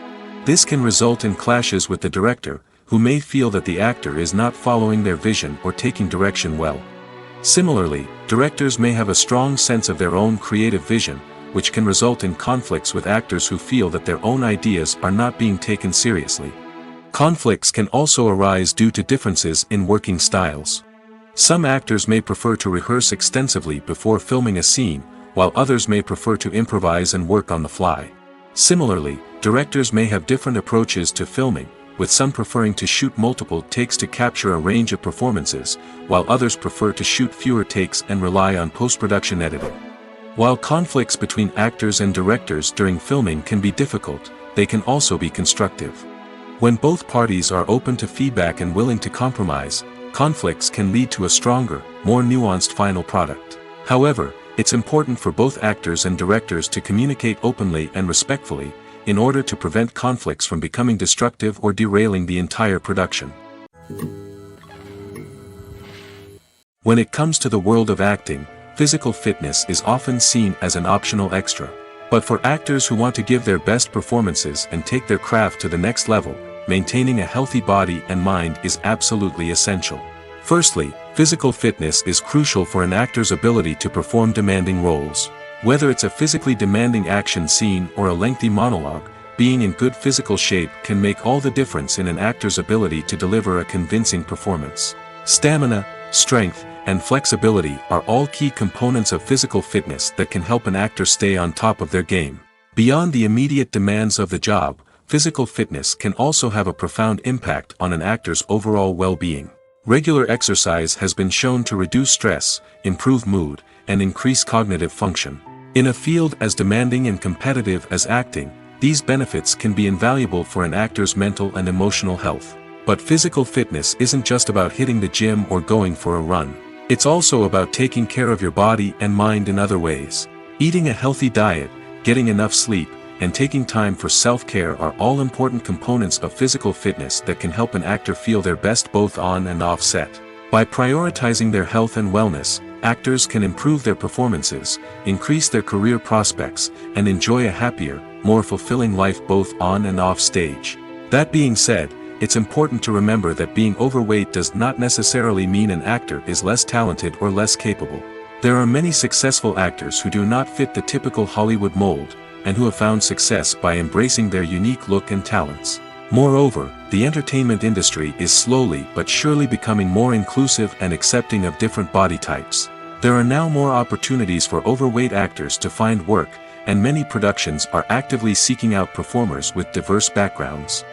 This can result in clashes with the director, who may feel that the actor is not following their vision or taking direction well. Similarly, directors may have a strong sense of their own creative vision, which can result in conflicts with actors who feel that their own ideas are not being taken seriously. Conflicts can also arise due to differences in working styles. Some actors may prefer to rehearse extensively before filming a scene, while others may prefer to improvise and work on the fly. Similarly, directors may have different approaches to filming, with some preferring to shoot multiple takes to capture a range of performances, while others prefer to shoot fewer takes and rely on post-production editing. While conflicts between actors and directors during filming can be difficult, they can also be constructive. When both parties are open to feedback and willing to compromise, conflicts can lead to a stronger, more nuanced final product. However, it's important for both actors and directors to communicate openly and respectfully, in order to prevent conflicts from becoming destructive or derailing the entire production. When it comes to the world of acting, physical fitness is often seen as an optional extra. But for actors who want to give their best performances and take their craft to the next level, maintaining a healthy body and mind is absolutely essential. Firstly, physical fitness is crucial for an actor's ability to perform demanding roles. Whether it's a physically demanding action scene or a lengthy monologue, being in good physical shape can make all the difference in an actor's ability to deliver a convincing performance. Stamina, strength, and flexibility are all key components of physical fitness that can help an actor stay on top of their game. Beyond the immediate demands of the job, physical fitness can also have a profound impact on an actor's overall well-being. Regular exercise has been shown to reduce stress, improve mood, and increase cognitive function. In a field as demanding and competitive as acting, these benefits can be invaluable for an actor's mental and emotional health. But physical fitness isn't just about hitting the gym or going for a run. It's also about taking care of your body and mind in other ways. Eating a healthy diet, getting enough sleep, and taking time for self-care are all important components of physical fitness that can help an actor feel their best both on and off set. By prioritizing their health and wellness, actors can improve their performances, increase their career prospects, and enjoy a happier, more fulfilling life both on and off stage. That being said, it's important to remember that being overweight does not necessarily mean an actor is less talented or less capable. There are many successful actors who do not fit the typical Hollywood mold, and who have found success by embracing their unique look and talents. Moreover, the entertainment industry is slowly but surely becoming more inclusive and accepting of different body types. There are now more opportunities for overweight actors to find work, and many productions are actively seeking out performers with diverse backgrounds.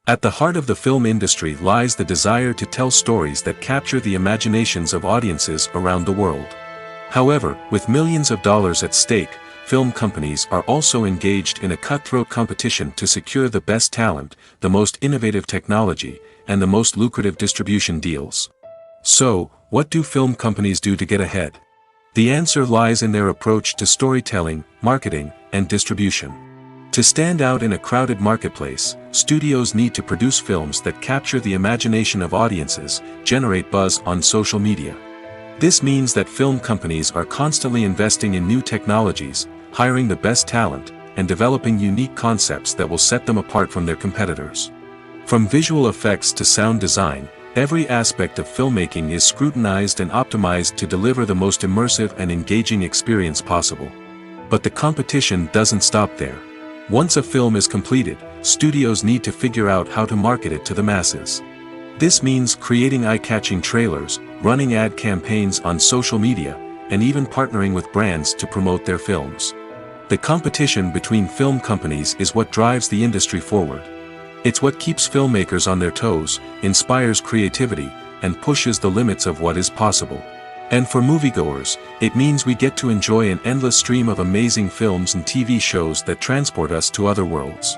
At the heart of the film industry lies the desire to tell stories that capture the imaginations of audiences around the world. However, with millions of dollars at stake, film companies are also engaged in a cutthroat competition to secure the best talent, the most innovative technology, and the most lucrative distribution deals. So, what do film companies do to get ahead? The answer lies in their approach to storytelling, marketing, and distribution. To stand out in a crowded marketplace, studios need to produce films that capture the imagination of audiences, generate buzz on social media. This means that film companies are constantly investing in new technologies, hiring the best talent, and developing unique concepts that will set them apart from their competitors. From visual effects to sound design, every aspect of filmmaking is scrutinized and optimized to deliver the most immersive and engaging experience possible. But the competition doesn't stop there. Once a film is completed, studios need to figure out how to market it to the masses. This means creating eye-catching trailers, running ad campaigns on social media, and even partnering with brands to promote their films. The competition between film companies is what drives the industry forward. It's what keeps filmmakers on their toes, inspires creativity, and pushes the limits of what is possible. And for moviegoers, it means we get to enjoy an endless stream of amazing films and TV shows that transport us to other worlds.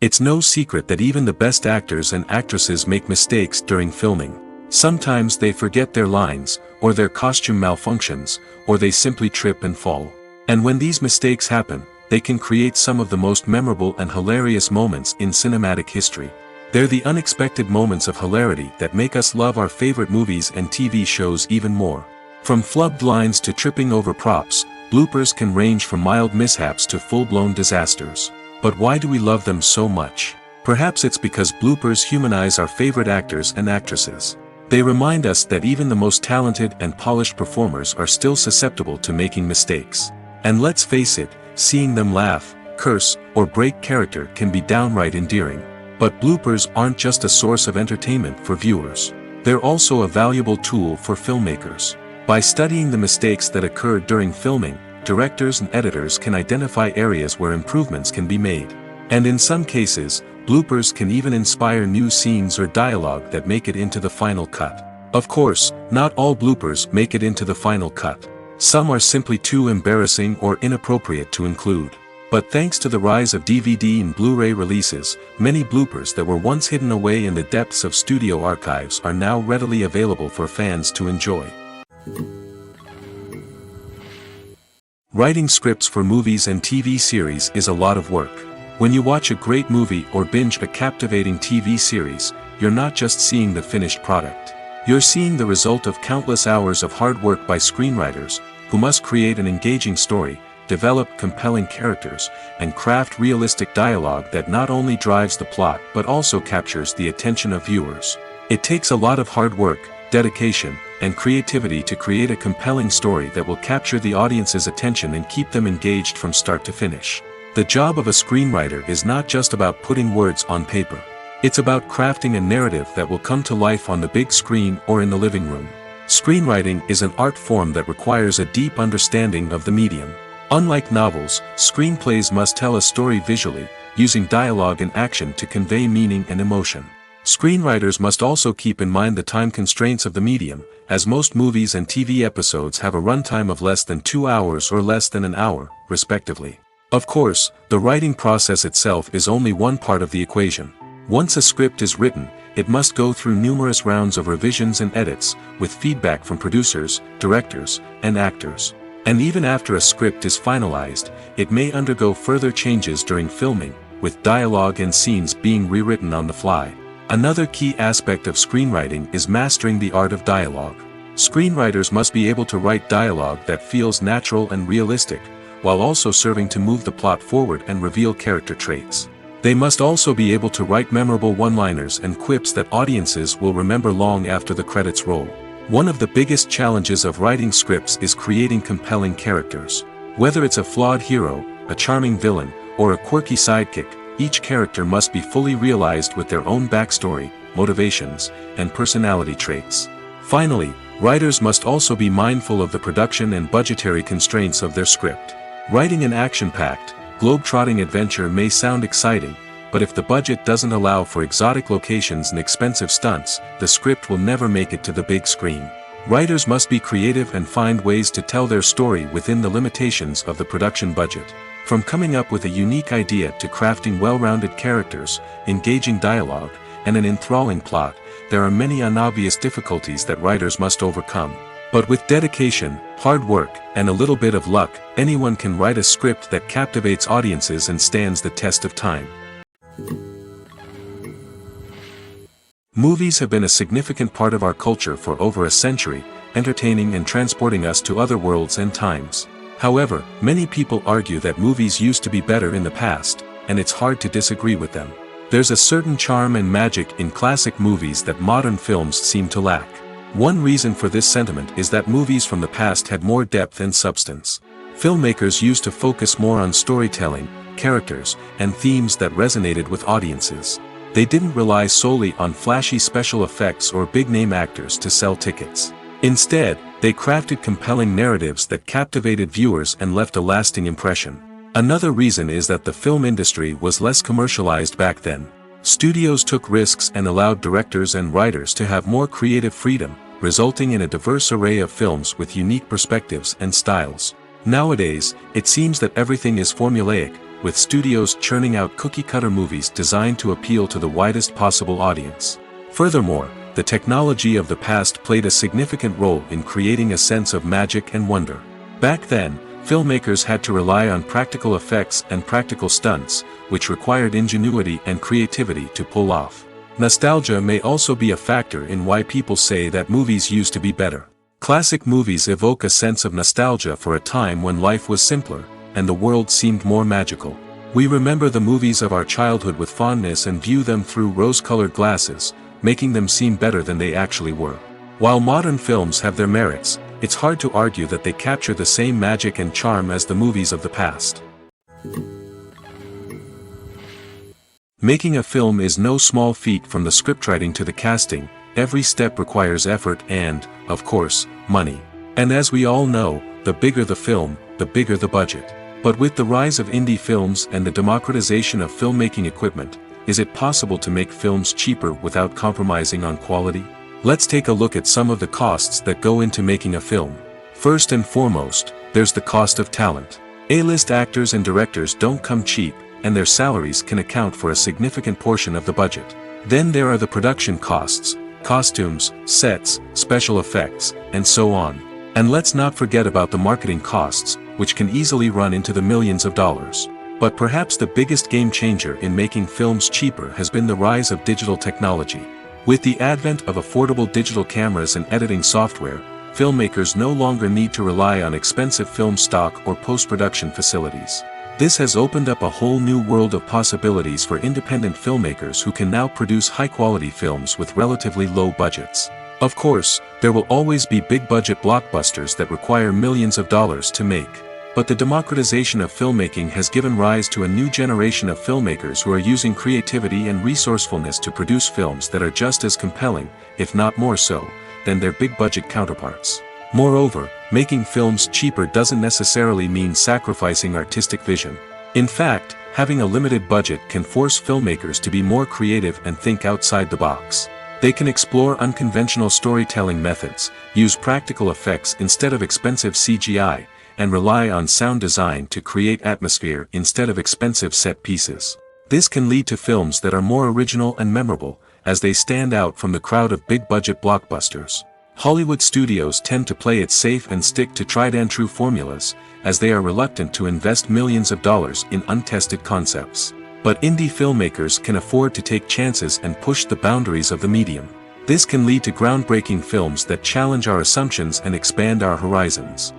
It's no secret that even the best actors and actresses make mistakes during filming. Sometimes they forget their lines, or their costume malfunctions, or they simply trip and fall. And when these mistakes happen, they can create some of the most memorable and hilarious moments in cinematic history. They're the unexpected moments of hilarity that make us love our favorite movies and TV shows even more. From flubbed lines to tripping over props, bloopers can range from mild mishaps to full-blown disasters. But why do we love them so much? Perhaps it's because bloopers humanize our favorite actors and actresses. They remind us that even the most talented and polished performers are still susceptible to making mistakes. And let's face it, seeing them laugh, curse, or break character can be downright endearing. But bloopers aren't just a source of entertainment for viewers. They're also a valuable tool for filmmakers. By studying the mistakes that occurred during filming, directors and editors can identify areas where improvements can be made. And in some cases, bloopers can even inspire new scenes or dialogue that make it into the final cut. Of course, not all bloopers make it into the final cut. Some are simply too embarrassing or inappropriate to include. But thanks to the rise of DVD and Blu-ray releases, many bloopers that were once hidden away in the depths of studio archives are now readily available for fans to enjoy. Writing scripts for movies and TV series is a lot of work. When you watch a great movie or binge a captivating TV series, you're not just seeing the finished product. You're seeing the result of countless hours of hard work by screenwriters, who must create an engaging story, develop compelling characters, and craft realistic dialogue that not only drives the plot but also captures the attention of viewers. It takes a lot of hard work, dedication, and creativity to create a compelling story that will capture the audience's attention and keep them engaged from start to finish. The job of a screenwriter is not just about putting words on paper. It's about crafting a narrative that will come to life on the big screen or in the living room. Screenwriting is an art form that requires a deep understanding of the medium. Unlike novels, screenplays must tell a story visually, using dialogue and action to convey meaning and emotion. Screenwriters must also keep in mind the time constraints of the medium, as most movies and TV episodes have a runtime of less than 2 hours or less than an hour, respectively. Of course, the writing process itself is only one part of the equation. Once a script is written, it must go through numerous rounds of revisions and edits, with feedback from producers, directors, and actors. And even after a script is finalized, it may undergo further changes during filming, with dialogue and scenes being rewritten on the fly. Another key aspect of screenwriting is mastering the art of dialogue. Screenwriters must be able to write dialogue that feels natural and realistic, while also serving to move the plot forward and reveal character traits. They must also be able to write memorable one-liners and quips that audiences will remember long after the credits roll. One of the biggest challenges of writing scripts is creating compelling characters. Whether it's a flawed hero, a charming villain, or a quirky sidekick, each character must be fully realized with their own backstory, motivations, and personality traits. Finally, writers must also be mindful of the production and budgetary constraints of their script. Writing an action-packed, globe-trotting adventure may sound exciting, but if the budget doesn't allow for exotic locations and expensive stunts, the script will never make it to the big screen. Writers must be creative and find ways to tell their story within the limitations of the production budget. From coming up with a unique idea to crafting well-rounded characters, engaging dialogue, and an enthralling plot, there are many unobvious difficulties that writers must overcome. But with dedication, hard work, and a little bit of luck, anyone can write a script that captivates audiences and stands the test of time. Movies have been a significant part of our culture for over a century, entertaining and transporting us to other worlds and times. However, many people argue that movies used to be better in the past, and it's hard to disagree with them. There's a certain charm and magic in classic movies that modern films seem to lack. One reason for this sentiment is that movies from the past had more depth and substance. Filmmakers used to focus more on storytelling, characters, and themes that resonated with audiences. They didn't rely solely on flashy special effects or big-name actors to sell tickets. Instead, they crafted compelling narratives that captivated viewers and left a lasting impression. Another reason is that the film industry was less commercialized back then. Studios took risks and allowed directors and writers to have more creative freedom, resulting in a diverse array of films with unique perspectives and styles. Nowadays, it seems that everything is formulaic, with studios churning out cookie-cutter movies designed to appeal to the widest possible audience. Furthermore, the technology of the past played a significant role in creating a sense of magic and wonder. Back then, filmmakers had to rely on practical effects and practical stunts, which required ingenuity and creativity to pull off. Nostalgia may also be a factor in why people say that movies used to be better. Classic movies evoke a sense of nostalgia for a time when life was simpler, and the world seemed more magical. We remember the movies of our childhood with fondness and view them through rose-colored glasses, making them seem better than they actually were. While modern films have their merits, it's hard to argue that they capture the same magic and charm as the movies of the past. Making a film is no small feat. From the scriptwriting to the casting, every step requires effort and, of course, money. And as we all know, the bigger the film, the bigger the budget. But with the rise of indie films and the democratization of filmmaking equipment, is it possible to make films cheaper without compromising on quality? Let's take a look at some of the costs that go into making a film. First and foremost, there's the cost of talent. A-list actors and directors don't come cheap, and their salaries can account for a significant portion of the budget. Then there are the production costs, costumes, sets, special effects, and so on. And let's not forget about the marketing costs, which can easily run into the millions of dollars. But perhaps the biggest game changer in making films cheaper has been the rise of digital technology. With the advent of affordable digital cameras and editing software, filmmakers no longer need to rely on expensive film stock or post-production facilities. This has opened up a whole new world of possibilities for independent filmmakers who can now produce high-quality films with relatively low budgets. Of course, there will always be big-budget blockbusters that require millions of dollars to make. But the democratization of filmmaking has given rise to a new generation of filmmakers who are using creativity and resourcefulness to produce films that are just as compelling, if not more so, than their big-budget counterparts. Moreover, making films cheaper doesn't necessarily mean sacrificing artistic vision. In fact, having a limited budget can force filmmakers to be more creative and think outside the box. They can explore unconventional storytelling methods, use practical effects instead of expensive CGI, and rely on sound design to create atmosphere instead of expensive set pieces. This can lead to films that are more original and memorable, as they stand out from the crowd of big-budget blockbusters. Hollywood studios tend to play it safe and stick to tried-and-true formulas, as they are reluctant to invest millions of dollars in untested concepts. But indie filmmakers can afford to take chances and push the boundaries of the medium. This can lead to groundbreaking films that challenge our assumptions and expand our horizons.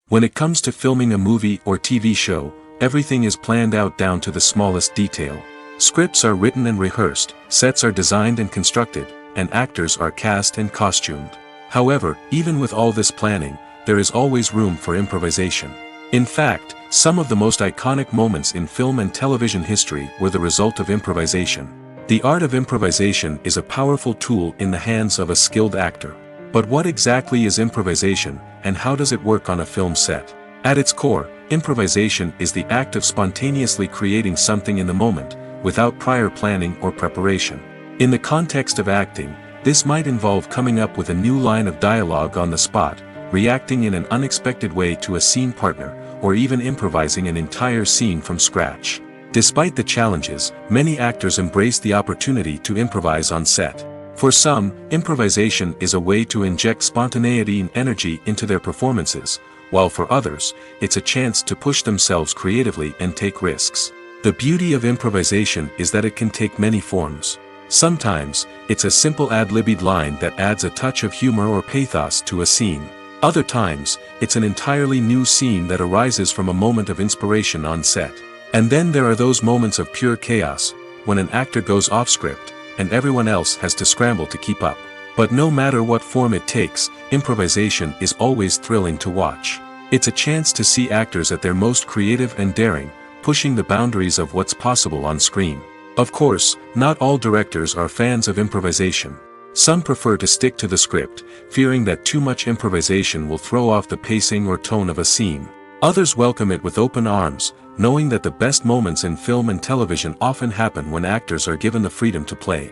When it comes to filming a movie or TV show, everything is planned out down to the smallest detail. Scripts are written and rehearsed, sets are designed and constructed, and actors are cast and costumed. However, even with all this planning, there is always room for improvisation. In fact, some of the most iconic moments in film and television history were the result of improvisation. The art of improvisation is a powerful tool in the hands of a skilled actor. But what exactly is improvisation, and how does it work on a film set? At its core, improvisation is the act of spontaneously creating something in the moment, without prior planning or preparation. In the context of acting, this might involve coming up with a new line of dialogue on the spot, reacting in an unexpected way to a scene partner, or even improvising an entire scene from scratch. Despite the challenges, many actors embrace the opportunity to improvise on set. For some, improvisation is a way to inject spontaneity and energy into their performances, while for others, it's a chance to push themselves creatively and take risks. The beauty of improvisation is that it can take many forms. Sometimes, it's a simple ad-libbed line that adds a touch of humor or pathos to a scene. Other times, it's an entirely new scene that arises from a moment of inspiration on set. And then there are those moments of pure chaos, when an actor goes off script, and everyone else has to scramble to keep up. But no matter what form it takes, improvisation is always thrilling to watch. It's a chance to see actors at their most creative and daring, pushing the boundaries of what's possible on screen. Of course, not all directors are fans of improvisation. Some prefer to stick to the script, fearing that too much improvisation will throw off the pacing or tone of a scene. Others welcome it with open arms, knowing that the best moments in film and television often happen when actors are given the freedom to play.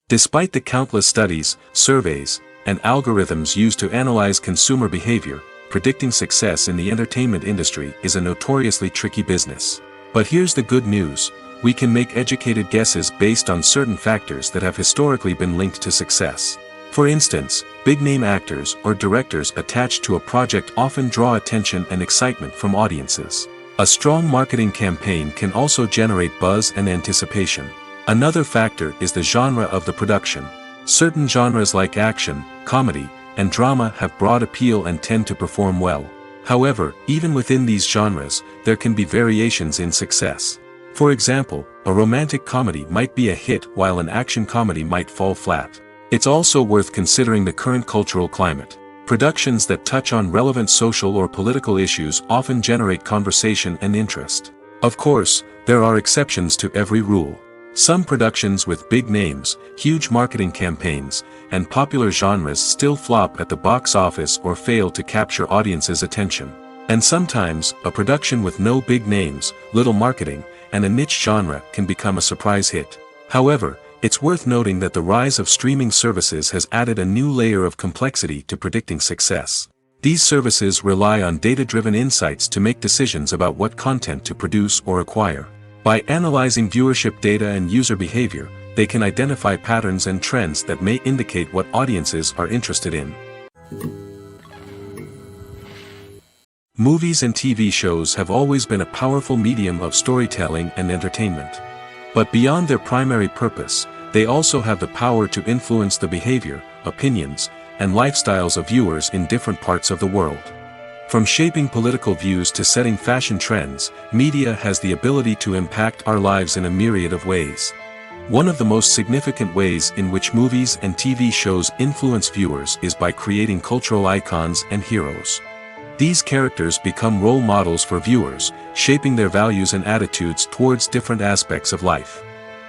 Despite the countless studies, surveys, and algorithms used to analyze consumer behavior, predicting success in the entertainment industry is a notoriously tricky business. But here's the good news: we can make educated guesses based on certain factors that have historically been linked to success. For instance, big-name actors or directors attached to a project often draw attention and excitement from audiences. A strong marketing campaign can also generate buzz and anticipation. Another factor is the genre of the production. Certain genres like action, comedy, and drama have broad appeal and tend to perform well. However, even within these genres, there can be variations in success. For example, a romantic comedy might be a hit while an action comedy might fall flat. It's also worth considering the current cultural climate. Productions that touch on relevant social or political issues often generate conversation and interest. Of course, there are exceptions to every rule. Some productions with big names, huge marketing campaigns, and popular genres still flop at the box office or fail to capture audiences' attention. And sometimes, a production with no big names, little marketing, and a niche genre can become a surprise hit. However, it's worth noting that the rise of streaming services has added a new layer of complexity to predicting success. These services rely on data-driven insights to make decisions about what content to produce or acquire. By analyzing viewership data and user behavior, they can identify patterns and trends that may indicate what audiences are interested in. Movies and TV shows have always been a powerful medium of storytelling and entertainment. But beyond their primary purpose, they also have the power to influence the behavior, opinions, and lifestyles of viewers in different parts of the world. From shaping political views to setting fashion trends, media has the ability to impact our lives in a myriad of ways. One of the most significant ways in which movies and TV shows influence viewers is by creating cultural icons and heroes. These characters become role models for viewers, shaping their values and attitudes towards different aspects of life.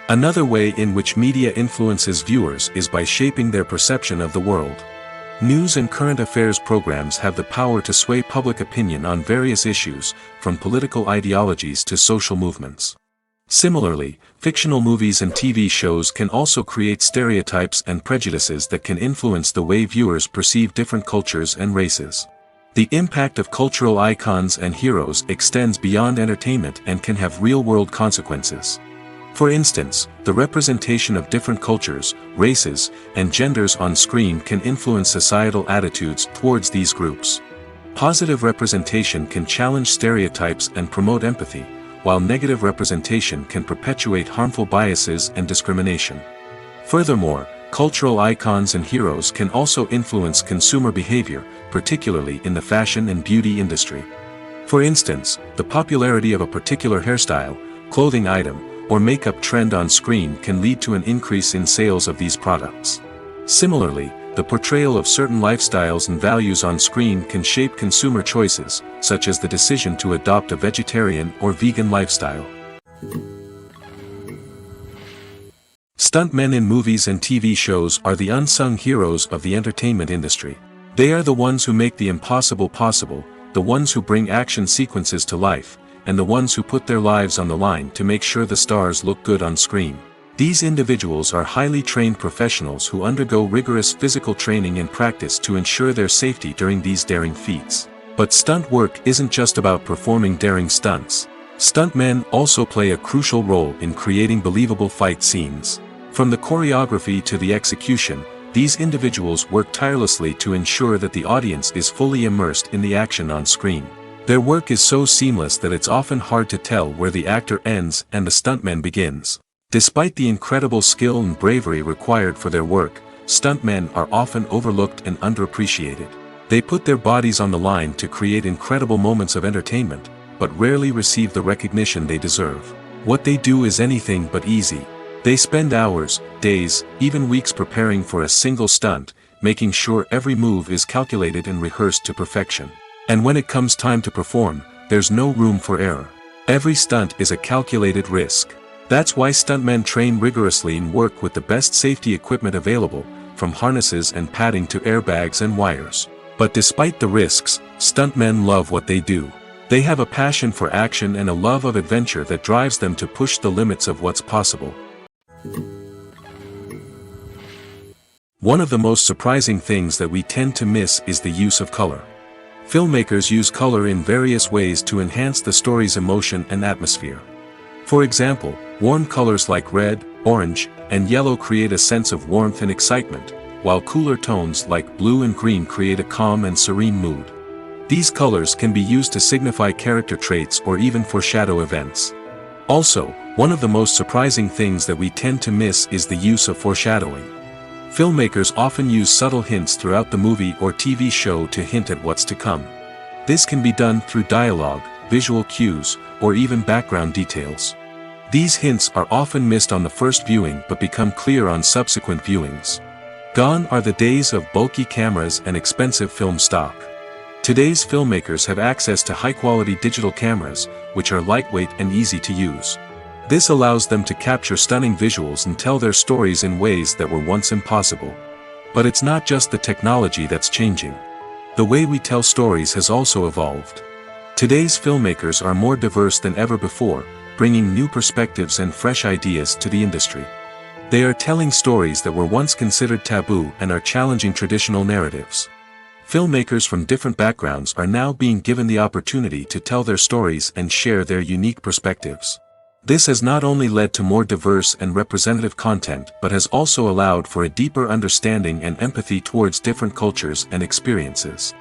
Another way in which media influences viewers is by shaping their perception of the world. News and current affairs programs have the power to sway public opinion on various issues, from political ideologies to social movements. Similarly, fictional movies and TV shows can also create stereotypes and prejudices that can influence the way viewers perceive different cultures and races. The impact of cultural icons and heroes extends beyond entertainment and can have real-world consequences. For instance, the representation of different cultures, races, and genders on screen can influence societal attitudes towards these groups. Positive representation can challenge stereotypes and promote empathy, while negative representation can perpetuate harmful biases and discrimination. Furthermore, cultural icons and heroes can also influence consumer behavior, particularly in the fashion and beauty industry. For instance, the popularity of a particular hairstyle, clothing item, or makeup trend on screen can lead to an increase in sales of these products. Similarly, the portrayal of certain lifestyles and values on screen can shape consumer choices, such as the decision to adopt a vegetarian or vegan lifestyle. Stuntmen in movies and TV shows are the unsung heroes of the entertainment industry. They are the ones who make the impossible possible, the ones who bring action sequences to life, and the ones who put their lives on the line to make sure the stars look good on screen. These individuals are highly trained professionals who undergo rigorous physical training and practice to ensure their safety during these daring feats. But stunt work isn't just about performing daring stunts. Stuntmen also play a crucial role in creating believable fight scenes. From the choreography to the execution, these individuals work tirelessly to ensure that the audience is fully immersed in the action on screen. Their work is so seamless that it's often hard to tell where the actor ends and the stuntman begins. Despite the incredible skill and bravery required for their work, stuntmen are often overlooked and underappreciated. They put their bodies on the line to create incredible moments of entertainment, but rarely receive the recognition they deserve. What they do is anything but easy. They spend hours, days, even weeks preparing for a single stunt, making sure every move is calculated and rehearsed to perfection. And when it comes time to perform, there's no room for error. Every stunt is a calculated risk. That's why stuntmen train rigorously and work with the best safety equipment available, from harnesses and padding to airbags and wires. But despite the risks, stuntmen love what they do. They have a passion for action and a love of adventure that drives them to push the limits of what's possible. One of the most surprising things that we tend to miss is the use of color. Filmmakers use color in various ways to enhance the story's emotion and atmosphere. For example, warm colors like red, orange, and yellow create a sense of warmth and excitement, while cooler tones like blue and green create a calm and serene mood. These colors can be used to signify character traits or even foreshadow events. Also, one of the most surprising things that we tend to miss is the use of foreshadowing. Filmmakers often use subtle hints throughout the movie or TV show to hint at what's to come. This can be done through dialogue, visual cues, or even background details. These hints are often missed on the first viewing but become clear on subsequent viewings. Gone are the days of bulky cameras and expensive film stock. Today's filmmakers have access to high-quality digital cameras, which are lightweight and easy to use. This allows them to capture stunning visuals and tell their stories in ways that were once impossible. But it's not just the technology that's changing. The way we tell stories has also evolved. Today's filmmakers are more diverse than ever before, bringing new perspectives and fresh ideas to the industry. They are telling stories that were once considered taboo and are challenging traditional narratives. Filmmakers from different backgrounds are now being given the opportunity to tell their stories and share their unique perspectives. This has not only led to more diverse and representative content but has also allowed for a deeper understanding and empathy towards different cultures and experiences.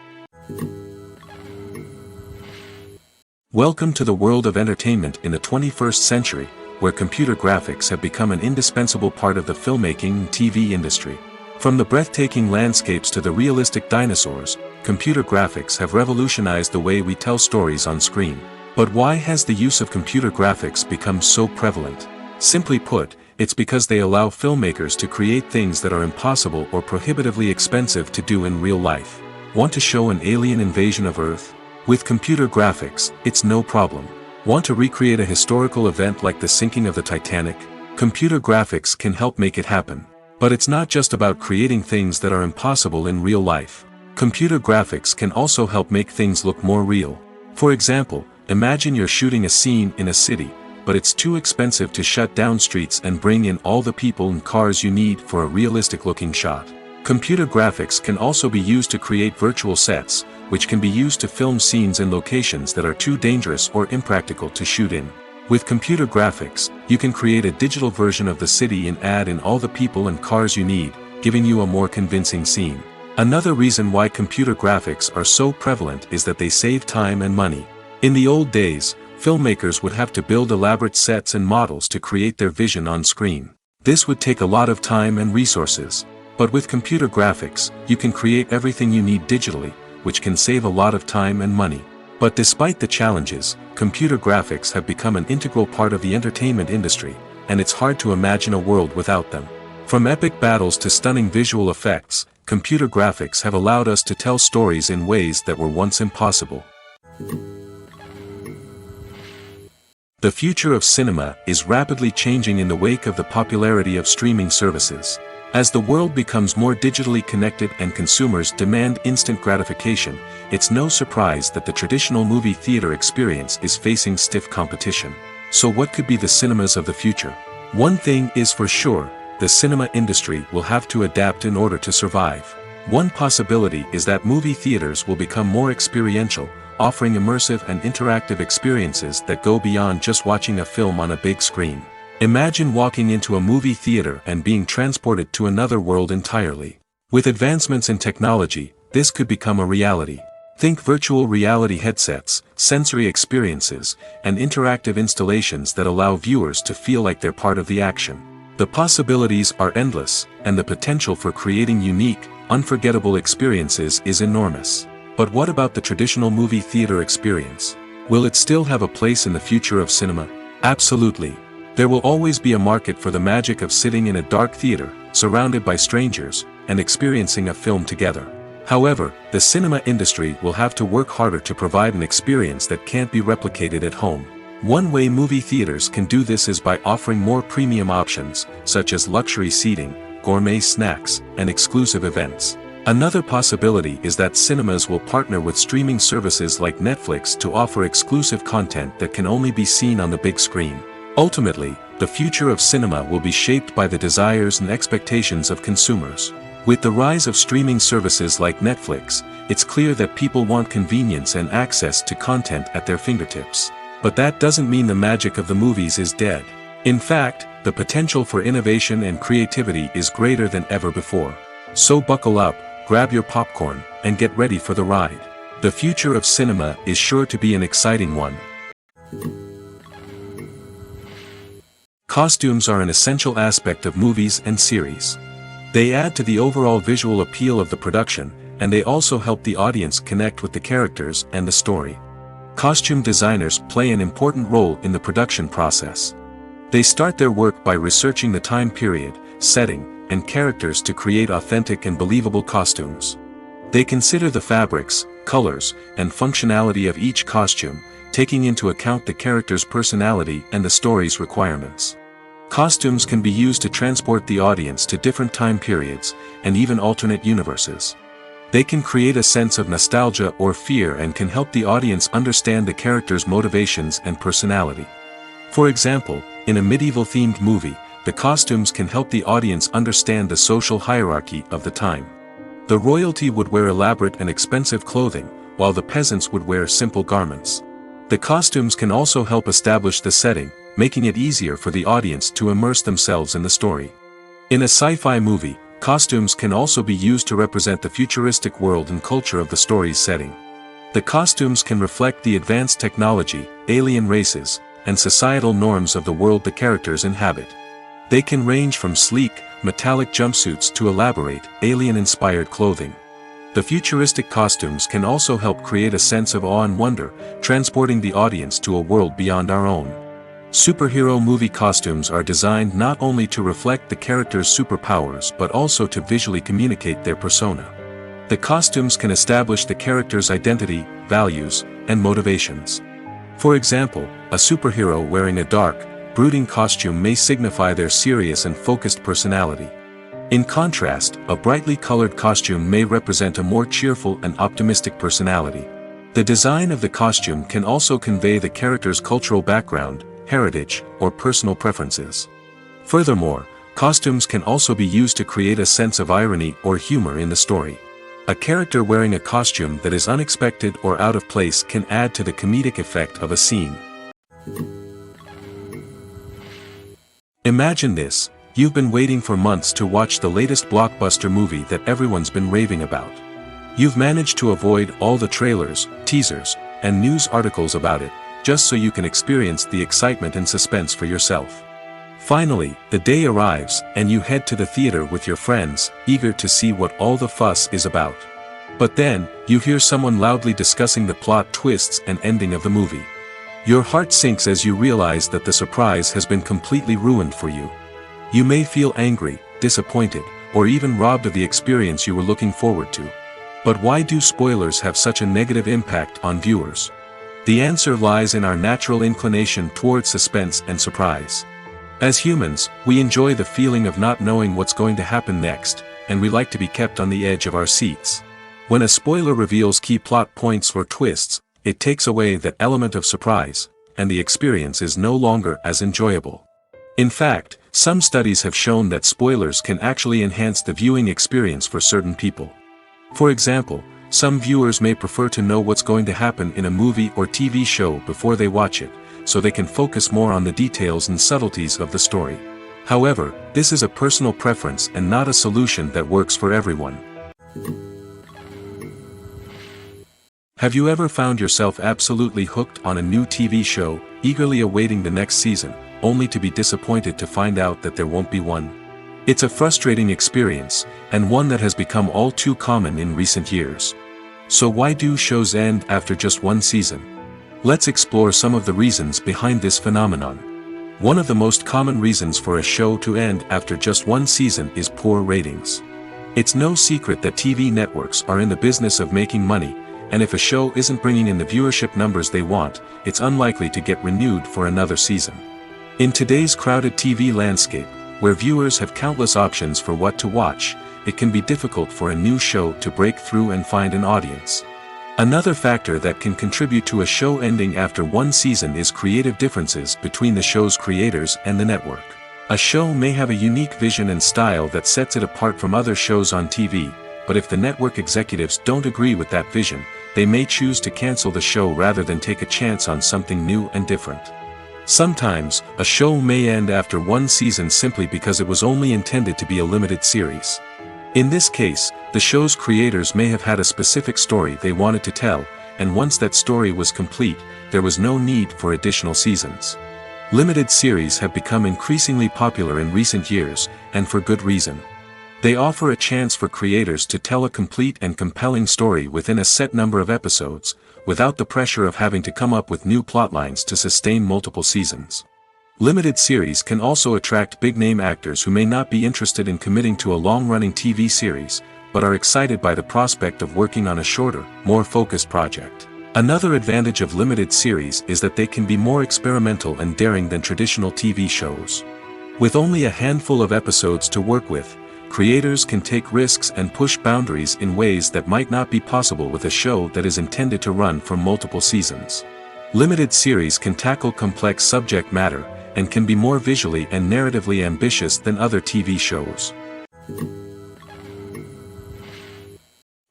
Welcome to the world of entertainment in the 21st century, where computer graphics have become an indispensable part of the filmmaking and TV industry. From the breathtaking landscapes to the realistic dinosaurs, computer graphics have revolutionized the way we tell stories on screen. But why has the use of computer graphics become so prevalent? Simply put, it's because they allow filmmakers to create things that are impossible or prohibitively expensive to do in real life. Want to show an alien invasion of Earth? With computer graphics, it's no problem. Want to recreate a historical event like the sinking of the Titanic? Computer graphics can help make it happen. But it's not just about creating things that are impossible in real life. Computer graphics can also help make things look more real. For example, imagine you're shooting a scene in a city, but it's too expensive to shut down streets and bring in all the people and cars you need for a realistic-looking shot. Computer graphics can also be used to create virtual sets, which can be used to film scenes in locations that are too dangerous or impractical to shoot in. With computer graphics, you can create a digital version of the city and add in all the people and cars you need, giving you a more convincing scene. Another reason why computer graphics are so prevalent is that they save time and money. In the old days, filmmakers would have to build elaborate sets and models to create their vision on screen. This would take a lot of time and resources. But with computer graphics, you can create everything you need digitally, which can save a lot of time and money. But despite the challenges, computer graphics have become an integral part of the entertainment industry, and it's hard to imagine a world without them. From epic battles to stunning visual effects, computer graphics have allowed us to tell stories in ways that were once impossible. The future of cinema is rapidly changing in the wake of the popularity of streaming services. As the world becomes more digitally connected and consumers demand instant gratification, it's no surprise that the traditional movie theater experience is facing stiff competition. So what could be the cinemas of the future? One thing is for sure, the cinema industry will have to adapt in order to survive. One possibility is that movie theaters will become more experiential, offering immersive and interactive experiences that go beyond just watching a film on a big screen. Imagine walking into a movie theater and being transported to another world entirely. With advancements in technology, this could become a reality. Think virtual reality headsets, sensory experiences, and interactive installations that allow viewers to feel like they're part of the action. The possibilities are endless, and the potential for creating unique, unforgettable experiences is enormous. But what about the traditional movie theater experience? Will it still have a place in the future of cinema? Absolutely. There will always be a market for the magic of sitting in a dark theater, surrounded by strangers, and experiencing a film together. However, the cinema industry will have to work harder to provide an experience that can't be replicated at home. One way movie theaters can do this is by offering more premium options, such as luxury seating, gourmet snacks, and exclusive events. Another possibility is that cinemas will partner with streaming services like Netflix to offer exclusive content that can only be seen on the big screen. Ultimately, the future of cinema will be shaped by the desires and expectations of consumers. With the rise of streaming services like Netflix, it's clear that people want convenience and access to content at their fingertips. But that doesn't mean the magic of the movies is dead. In fact, the potential for innovation and creativity is greater than ever before. So buckle up, grab your popcorn, and get ready for the ride. The future of cinema is sure to be an exciting one. Costumes are an essential aspect of movies and series. They add to the overall visual appeal of the production, and they also help the audience connect with the characters and the story. Costume designers play an important role in the production process. They start their work by researching the time period, setting, and characters to create authentic and believable costumes. They consider the fabrics, colors, and functionality of each costume, taking into account the character's personality and the story's requirements. Costumes can be used to transport the audience to different time periods, and even alternate universes. They can create a sense of nostalgia or fear and can help the audience understand the character's motivations and personality. For example, in a medieval-themed movie, the costumes can help the audience understand the social hierarchy of the time. The royalty would wear elaborate and expensive clothing, while the peasants would wear simple garments. The costumes can also help establish the setting, making it easier for the audience to immerse themselves in the story. In a sci-fi movie, costumes can also be used to represent the futuristic world and culture of the story's setting. The costumes can reflect the advanced technology, alien races, and societal norms of the world the characters inhabit. They can range from sleek, metallic jumpsuits to elaborate, alien-inspired clothing. The futuristic costumes can also help create a sense of awe and wonder, transporting the audience to a world beyond our own. Superhero movie costumes are designed not only to reflect the character's superpowers but also to visually communicate their persona. The costumes can establish the character's identity, values, and motivations. For example, a superhero wearing a dark, brooding costume may signify their serious and focused personality. In contrast, a brightly colored costume may represent a more cheerful and optimistic personality. The design of the costume can also convey the character's cultural background, heritage, or personal preferences. Furthermore, costumes can also be used to create a sense of irony or humor in the story. A character wearing a costume that is unexpected or out of place can add to the comedic effect of a scene. Imagine this: you've been waiting for months to watch the latest blockbuster movie that everyone's been raving about. You've managed to avoid all the trailers, teasers, and news articles about it, just so you can experience the excitement and suspense for yourself. Finally, the day arrives, and you head to the theater with your friends, eager to see what all the fuss is about. But then, you hear someone loudly discussing the plot twists and ending of the movie. Your heart sinks as you realize that the surprise has been completely ruined for you. You may feel angry, disappointed, or even robbed of the experience you were looking forward to. But why do spoilers have such a negative impact on viewers? The answer lies in our natural inclination towards suspense and surprise. As humans, we enjoy the feeling of not knowing what's going to happen next, and we like to be kept on the edge of our seats. When a spoiler reveals key plot points or twists, it takes away that element of surprise, and the experience is no longer as enjoyable. In fact, some studies have shown that spoilers can actually enhance the viewing experience for certain people. For example, some viewers may prefer to know what's going to happen in a movie or TV show before they watch it, so they can focus more on the details and subtleties of the story. However, this is a personal preference and not a solution that works for everyone. Have you ever found yourself absolutely hooked on a new TV show, eagerly awaiting the next season, only to be disappointed to find out that there won't be one? It's a frustrating experience, and one that has become all too common in recent years. So why do shows end after just one season? Let's explore some of the reasons behind this phenomenon. One of the most common reasons for a show to end after just one season is poor ratings. It's no secret that TV networks are in the business of making money, and if a show isn't bringing in the viewership numbers they want, it's unlikely to get renewed for another season. In today's crowded TV landscape, where viewers have countless options for what to watch, it can be difficult for a new show to break through and find an audience. Another factor that can contribute to a show ending after one season is creative differences between the show's creators and the network. A show may have a unique vision and style that sets it apart from other shows on TV, but if the network executives don't agree with that vision, they may choose to cancel the show rather than take a chance on something new and different. Sometimes, a show may end after one season simply because it was only intended to be a limited series. In this case, the show's creators may have had a specific story they wanted to tell, and once that story was complete, there was no need for additional seasons. Limited series have become increasingly popular in recent years, and for good reason. They offer a chance for creators to tell a complete and compelling story within a set number of episodes, without the pressure of having to come up with new plotlines to sustain multiple seasons. Limited series can also attract big-name actors who may not be interested in committing to a long-running TV series, but are excited by the prospect of working on a shorter, more focused project. Another advantage of limited series is that they can be more experimental and daring than traditional TV shows. With only a handful of episodes to work with, creators can take risks and push boundaries in ways that might not be possible with a show that is intended to run for multiple seasons. Limited series can tackle complex subject matter, and can be more visually and narratively ambitious than other TV shows.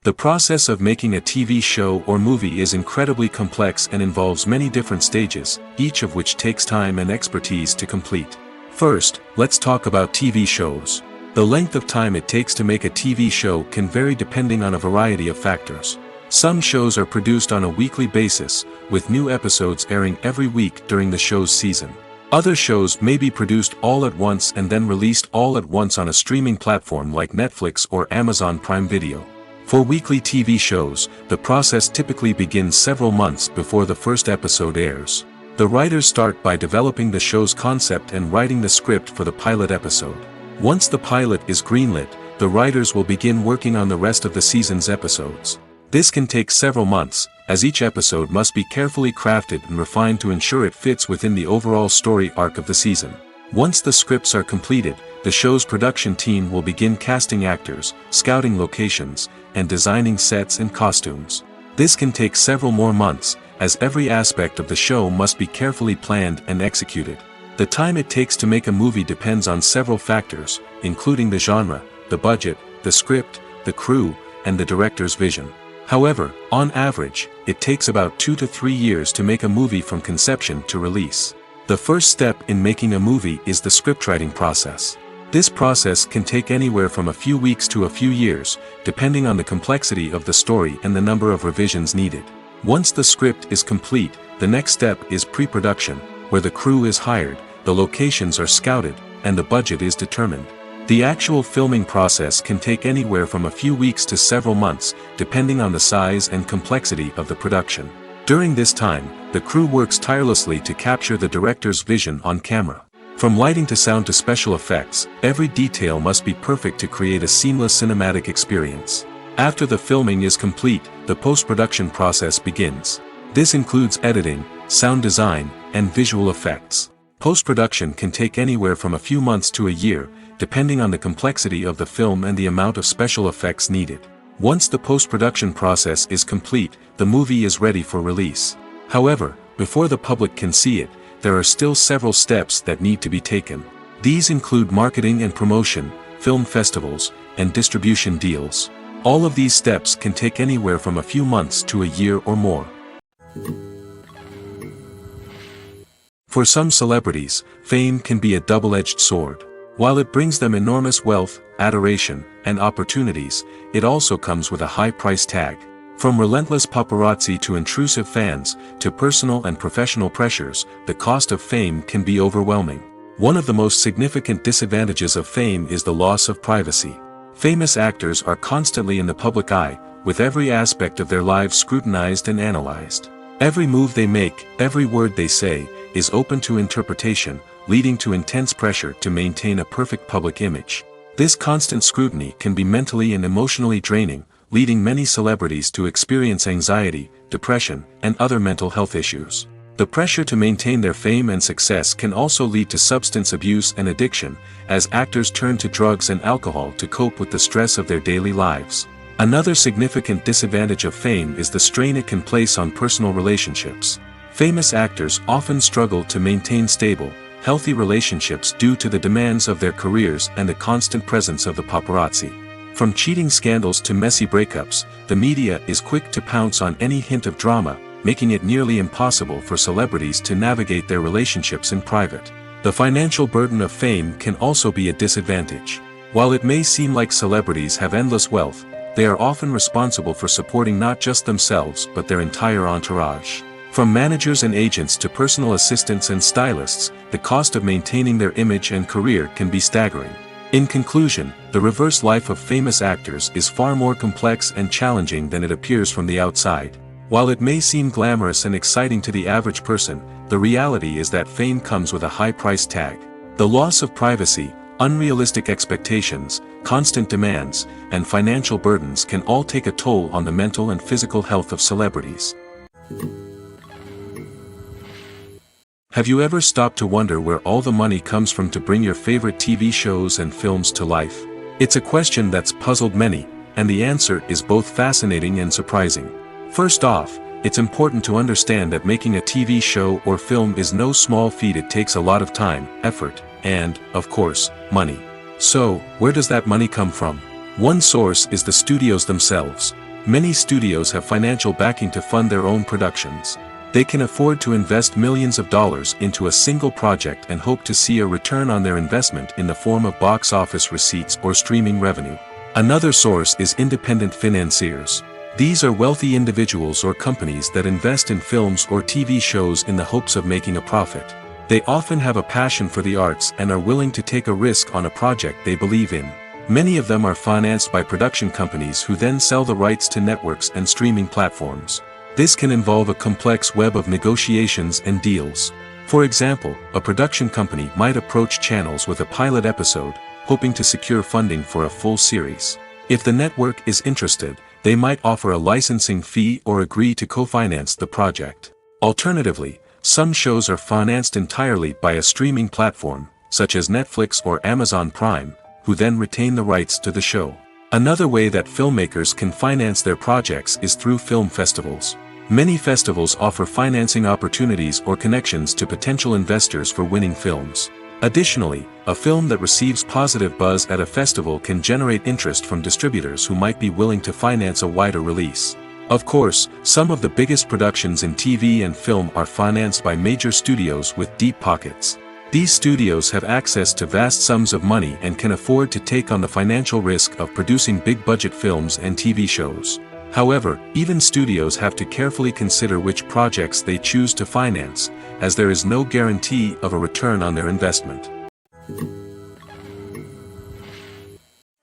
The process of making a TV show or movie is incredibly complex and involves many different stages, each of which takes time and expertise to complete. First, let's talk about TV shows. The length of time it takes to make a TV show can vary depending on a variety of factors. Some shows are produced on a weekly basis, with new episodes airing every week during the show's season. Other shows may be produced all at once and then released all at once on a streaming platform like Netflix or Amazon Prime Video. For weekly TV shows, the process typically begins several months before the first episode airs. The writers start by developing the show's concept and writing the script for the pilot episode. Once the pilot is greenlit, the writers will begin working on the rest of the season's episodes. This can take several months, as each episode must be carefully crafted and refined to ensure it fits within the overall story arc of the season. Once the scripts are completed, the show's production team will begin casting actors, scouting locations, and designing sets and costumes. This can take several more months, as every aspect of the show must be carefully planned and executed. The time it takes to make a movie depends on several factors, including the genre, the budget, the script, the crew, and the director's vision. However, on average, it takes about 2 to 3 years to make a movie from conception to release. The first step in making a movie is the scriptwriting process. This process can take anywhere from a few weeks to a few years, depending on the complexity of the story and the number of revisions needed. Once the script is complete, the next step is pre-production, where the crew is hired, the locations are scouted, and the budget is determined. The actual filming process can take anywhere from a few weeks to several months, depending on the size and complexity of the production. During this time, the crew works tirelessly to capture the director's vision on camera. From lighting to sound to special effects, every detail must be perfect to create a seamless cinematic experience. After the filming is complete, the post-production process begins. This includes editing, sound design, and visual effects. Post-production can take anywhere from a few months to a year, depending on the complexity of the film and the amount of special effects needed. Once the post-production process is complete, the movie is ready for release. However, before the public can see it, there are still several steps that need to be taken. These include marketing and promotion, film festivals, and distribution deals. All of these steps can take anywhere from a few months to a year or more. For some celebrities, fame can be a double-edged sword. While it brings them enormous wealth, adoration, and opportunities, it also comes with a high price tag. From relentless paparazzi to intrusive fans, to personal and professional pressures, the cost of fame can be overwhelming. One of the most significant disadvantages of fame is the loss of privacy. Famous actors are constantly in the public eye, with every aspect of their lives scrutinized and analyzed. Every move they make, every word they say, is open to interpretation, leading to intense pressure to maintain a perfect public image. This constant scrutiny can be mentally and emotionally draining, leading many celebrities to experience anxiety, depression, and other mental health issues. The pressure to maintain their fame and success can also lead to substance abuse and addiction, as actors turn to drugs and alcohol to cope with the stress of their daily lives. Another significant disadvantage of fame is the strain it can place on personal relationships. Famous actors often struggle to maintain stable, healthy relationships due to the demands of their careers and the constant presence of the paparazzi. From cheating scandals to messy breakups, the media is quick to pounce on any hint of drama, making it nearly impossible for celebrities to navigate their relationships in private. The financial burden of fame can also be a disadvantage. While it may seem like celebrities have endless wealth, they are often responsible for supporting not just themselves but their entire entourage. From managers and agents to personal assistants and stylists, the cost of maintaining their image and career can be staggering. In conclusion, the reverse life of famous actors is far more complex and challenging than it appears from the outside. While it may seem glamorous and exciting to the average person, the reality is that fame comes with a high price tag. The loss of privacy, unrealistic expectations, constant demands, and financial burdens can all take a toll on the mental and physical health of celebrities. Have you ever stopped to wonder where all the money comes from to bring your favorite TV shows and films to life? It's a question that's puzzled many, and the answer is both fascinating and surprising. First off, it's important to understand that making a TV show or film is no small feat. It takes a lot of time, effort, and, of course, money. So, where does that money come from? One source is the studios themselves. Many studios have financial backing to fund their own productions. They can afford to invest millions of dollars into a single project and hope to see a return on their investment in the form of box office receipts or streaming revenue. Another source is independent financiers. These are wealthy individuals or companies that invest in films or TV shows in the hopes of making a profit. They often have a passion for the arts and are willing to take a risk on a project they believe in. Many of them are financed by production companies who then sell the rights to networks and streaming platforms. This can involve a complex web of negotiations and deals. For example, a production company might approach channels with a pilot episode, hoping to secure funding for a full series. If the network is interested, they might offer a licensing fee or agree to co-finance the project. Alternatively, some shows are financed entirely by a streaming platform, such as Netflix or Amazon Prime, who then retain the rights to the show. Another way that filmmakers can finance their projects is through film festivals. Many festivals offer financing opportunities or connections to potential investors for winning films. Additionally, a film that receives positive buzz at a festival can generate interest from distributors who might be willing to finance a wider release. Of course, some of the biggest productions in TV and film are financed by major studios with deep pockets. These studios have access to vast sums of money and can afford to take on the financial risk of producing big-budget films and TV shows. However, even studios have to carefully consider which projects they choose to finance, as there is no guarantee of a return on their investment.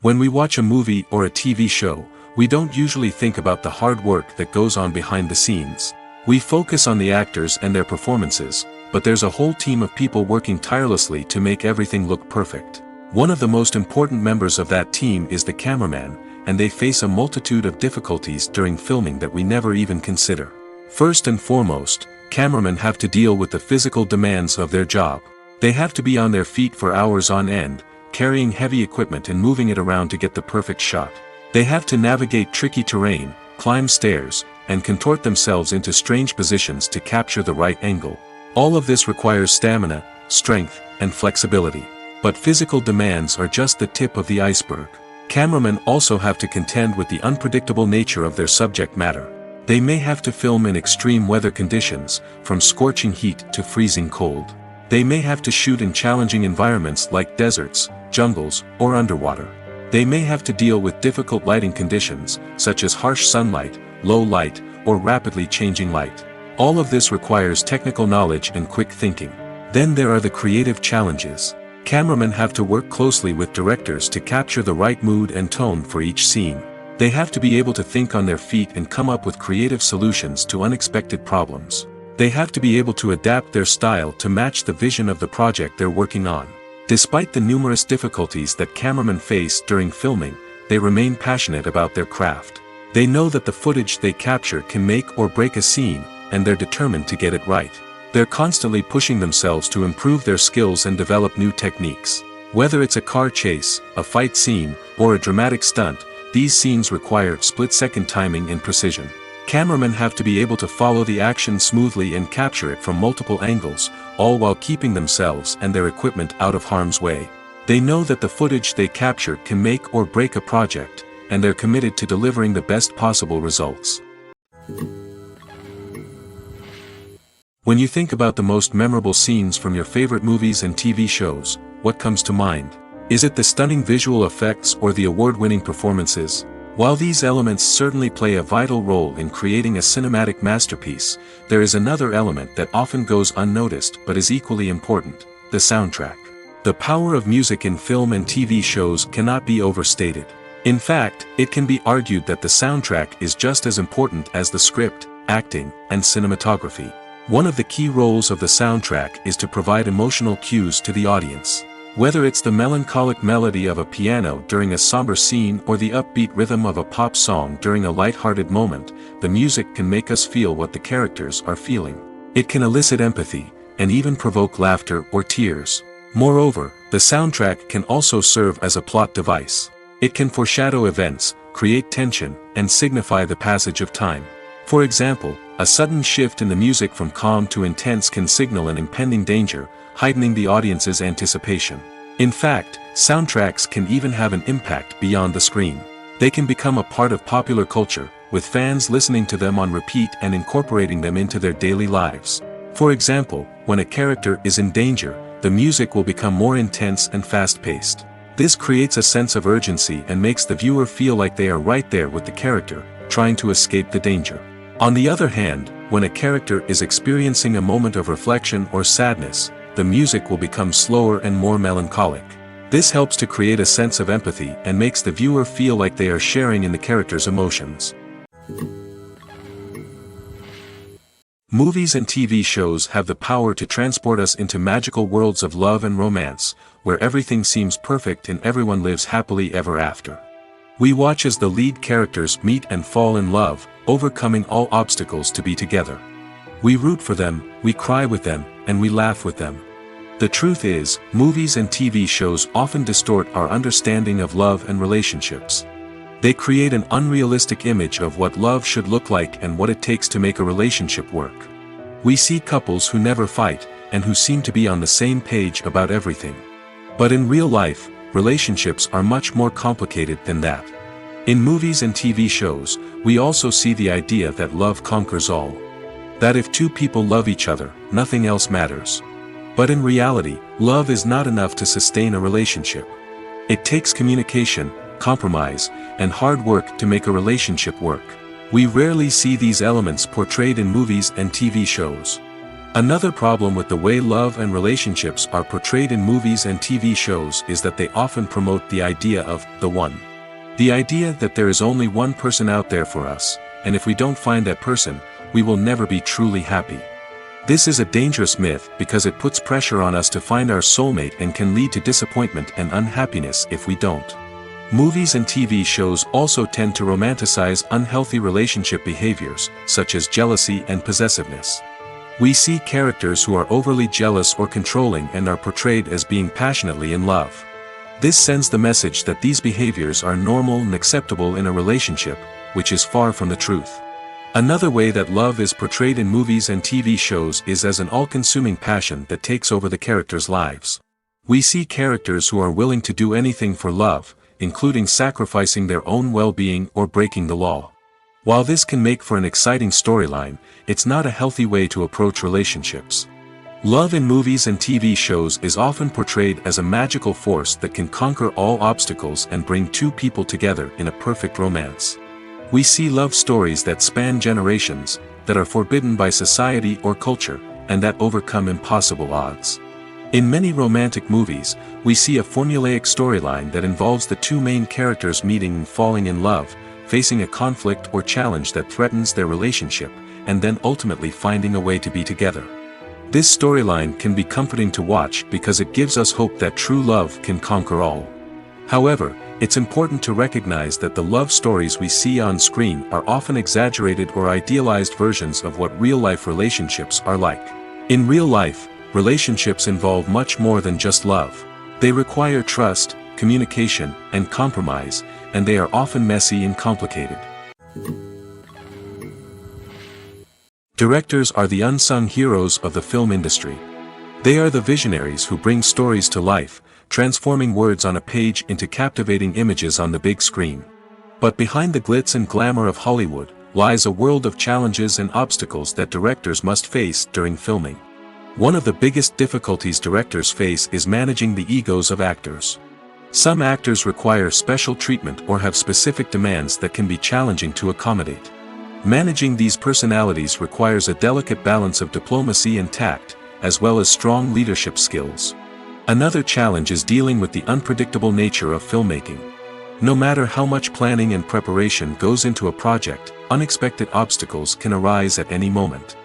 When we watch a movie or a TV show, we don't usually think about the hard work that goes on behind the scenes. We focus on the actors and their performances, but there's a whole team of people working tirelessly to make everything look perfect. One of the most important members of that team is the cameraman, and they face a multitude of difficulties during filming that we never even consider. First and foremost, cameramen have to deal with the physical demands of their job. They have to be on their feet for hours on end, carrying heavy equipment and moving it around to get the perfect shot. They have to navigate tricky terrain, climb stairs, and contort themselves into strange positions to capture the right angle. All of this requires stamina, strength, and flexibility. But physical demands are just the tip of the iceberg. Cameramen also have to contend with the unpredictable nature of their subject matter. They may have to film in extreme weather conditions, from scorching heat to freezing cold. They may have to shoot in challenging environments like deserts, jungles, or underwater. They may have to deal with difficult lighting conditions, such as harsh sunlight, low light, or rapidly changing light. All of this requires technical knowledge and quick thinking. Then there are the creative challenges. Cameramen have to work closely with directors to capture the right mood and tone for each scene. They have to be able to think on their feet and come up with creative solutions to unexpected problems. They have to be able to adapt their style to match the vision of the project they're working on. Despite the numerous difficulties that cameramen face during filming, they remain passionate about their craft. They know that the footage they capture can make or break a scene, and they're determined to get it right. They're constantly pushing themselves to improve their skills and develop new techniques. Whether it's a car chase, a fight scene, or a dramatic stunt, these scenes require split-second timing and precision. Cameramen have to be able to follow the action smoothly and capture it from multiple angles, all while keeping themselves and their equipment out of harm's way. They know that the footage they capture can make or break a project, and they're committed to delivering the best possible results. When you think about the most memorable scenes from your favorite movies and TV shows, what comes to mind? Is it the stunning visual effects or the award-winning performances? While these elements certainly play a vital role in creating a cinematic masterpiece, there is another element that often goes unnoticed but is equally important: the soundtrack. The power of music in film and TV shows cannot be overstated. In fact, it can be argued that the soundtrack is just as important as the script, acting, and cinematography. One of the key roles of the soundtrack is to provide emotional cues to the audience. Whether it's the melancholic melody of a piano during a somber scene or the upbeat rhythm of a pop song during a light-hearted moment, the music can make us feel what the characters are feeling. It can elicit empathy, and even provoke laughter or tears. Moreover, the soundtrack can also serve as a plot device. It can foreshadow events, create tension, and signify the passage of time. For example, a sudden shift in the music from calm to intense can signal an impending danger, heightening the audience's anticipation. In fact, soundtracks can even have an impact beyond the screen. They can become a part of popular culture, with fans listening to them on repeat and incorporating them into their daily lives. For example, when a character is in danger, the music will become more intense and fast-paced. This creates a sense of urgency and makes the viewer feel like they are right there with the character, trying to escape the danger. On the other hand, when a character is experiencing a moment of reflection or sadness, the music will become slower and more melancholic. This helps to create a sense of empathy and makes the viewer feel like they are sharing in the character's emotions. Movies and TV shows have the power to transport us into magical worlds of love and romance, where everything seems perfect and everyone lives happily ever after. We watch as the lead characters meet and fall in love, overcoming all obstacles to be together. We root for them, we cry with them, and we laugh with them. The truth is, movies and TV shows often distort our understanding of love and relationships. They create an unrealistic image of what love should look like and what it takes to make a relationship work. We see couples who never fight, and who seem to be on the same page about everything. But in real life, relationships are much more complicated than that. In movies and TV shows, we also see the idea that love conquers all. That if two people love each other, nothing else matters. But in reality, love is not enough to sustain a relationship. It takes communication, compromise, and hard work to make a relationship work. We rarely see these elements portrayed in movies and TV shows. Another problem with the way love and relationships are portrayed in movies and TV shows is that they often promote the idea of the one. The idea that there is only one person out there for us, and if we don't find that person, we will never be truly happy. This is a dangerous myth because it puts pressure on us to find our soulmate and can lead to disappointment and unhappiness if we don't. Movies and TV shows also tend to romanticize unhealthy relationship behaviors, such as jealousy and possessiveness. We see characters who are overly jealous or controlling and are portrayed as being passionately in love. This sends the message that these behaviors are normal and acceptable in a relationship, which is far from the truth. Another way that love is portrayed in movies and TV shows is as an all-consuming passion that takes over the characters' lives. We see characters who are willing to do anything for love, including sacrificing their own well-being or breaking the law. While this can make for an exciting storyline, it's not a healthy way to approach relationships. Love in movies and TV shows is often portrayed as a magical force that can conquer all obstacles and bring two people together in a perfect romance. We see love stories that span generations, that are forbidden by society or culture, and that overcome impossible odds. In many romantic movies, we see a formulaic storyline that involves the two main characters meeting and falling in love, facing a conflict or challenge that threatens their relationship, and then ultimately finding a way to be together. This storyline can be comforting to watch because it gives us hope that true love can conquer all. However, it's important to recognize that the love stories we see on screen are often exaggerated or idealized versions of what real-life relationships are like. In real life, relationships involve much more than just love. They require trust, communication, and compromise, and they are often messy and complicated. Directors are the unsung heroes of the film industry. They are the visionaries who bring stories to life, transforming words on a page into captivating images on the big screen. But behind the glitz and glamour of Hollywood lies a world of challenges and obstacles that directors must face during filming. One of the biggest difficulties directors face is managing the egos of actors. Some actors require special treatment or have specific demands that can be challenging to accommodate. Managing these personalities requires a delicate balance of diplomacy and tact, as well as strong leadership skills. Another challenge is dealing with the unpredictable nature of filmmaking. No matter how much planning and preparation goes into a project, unexpected obstacles can arise at any moment.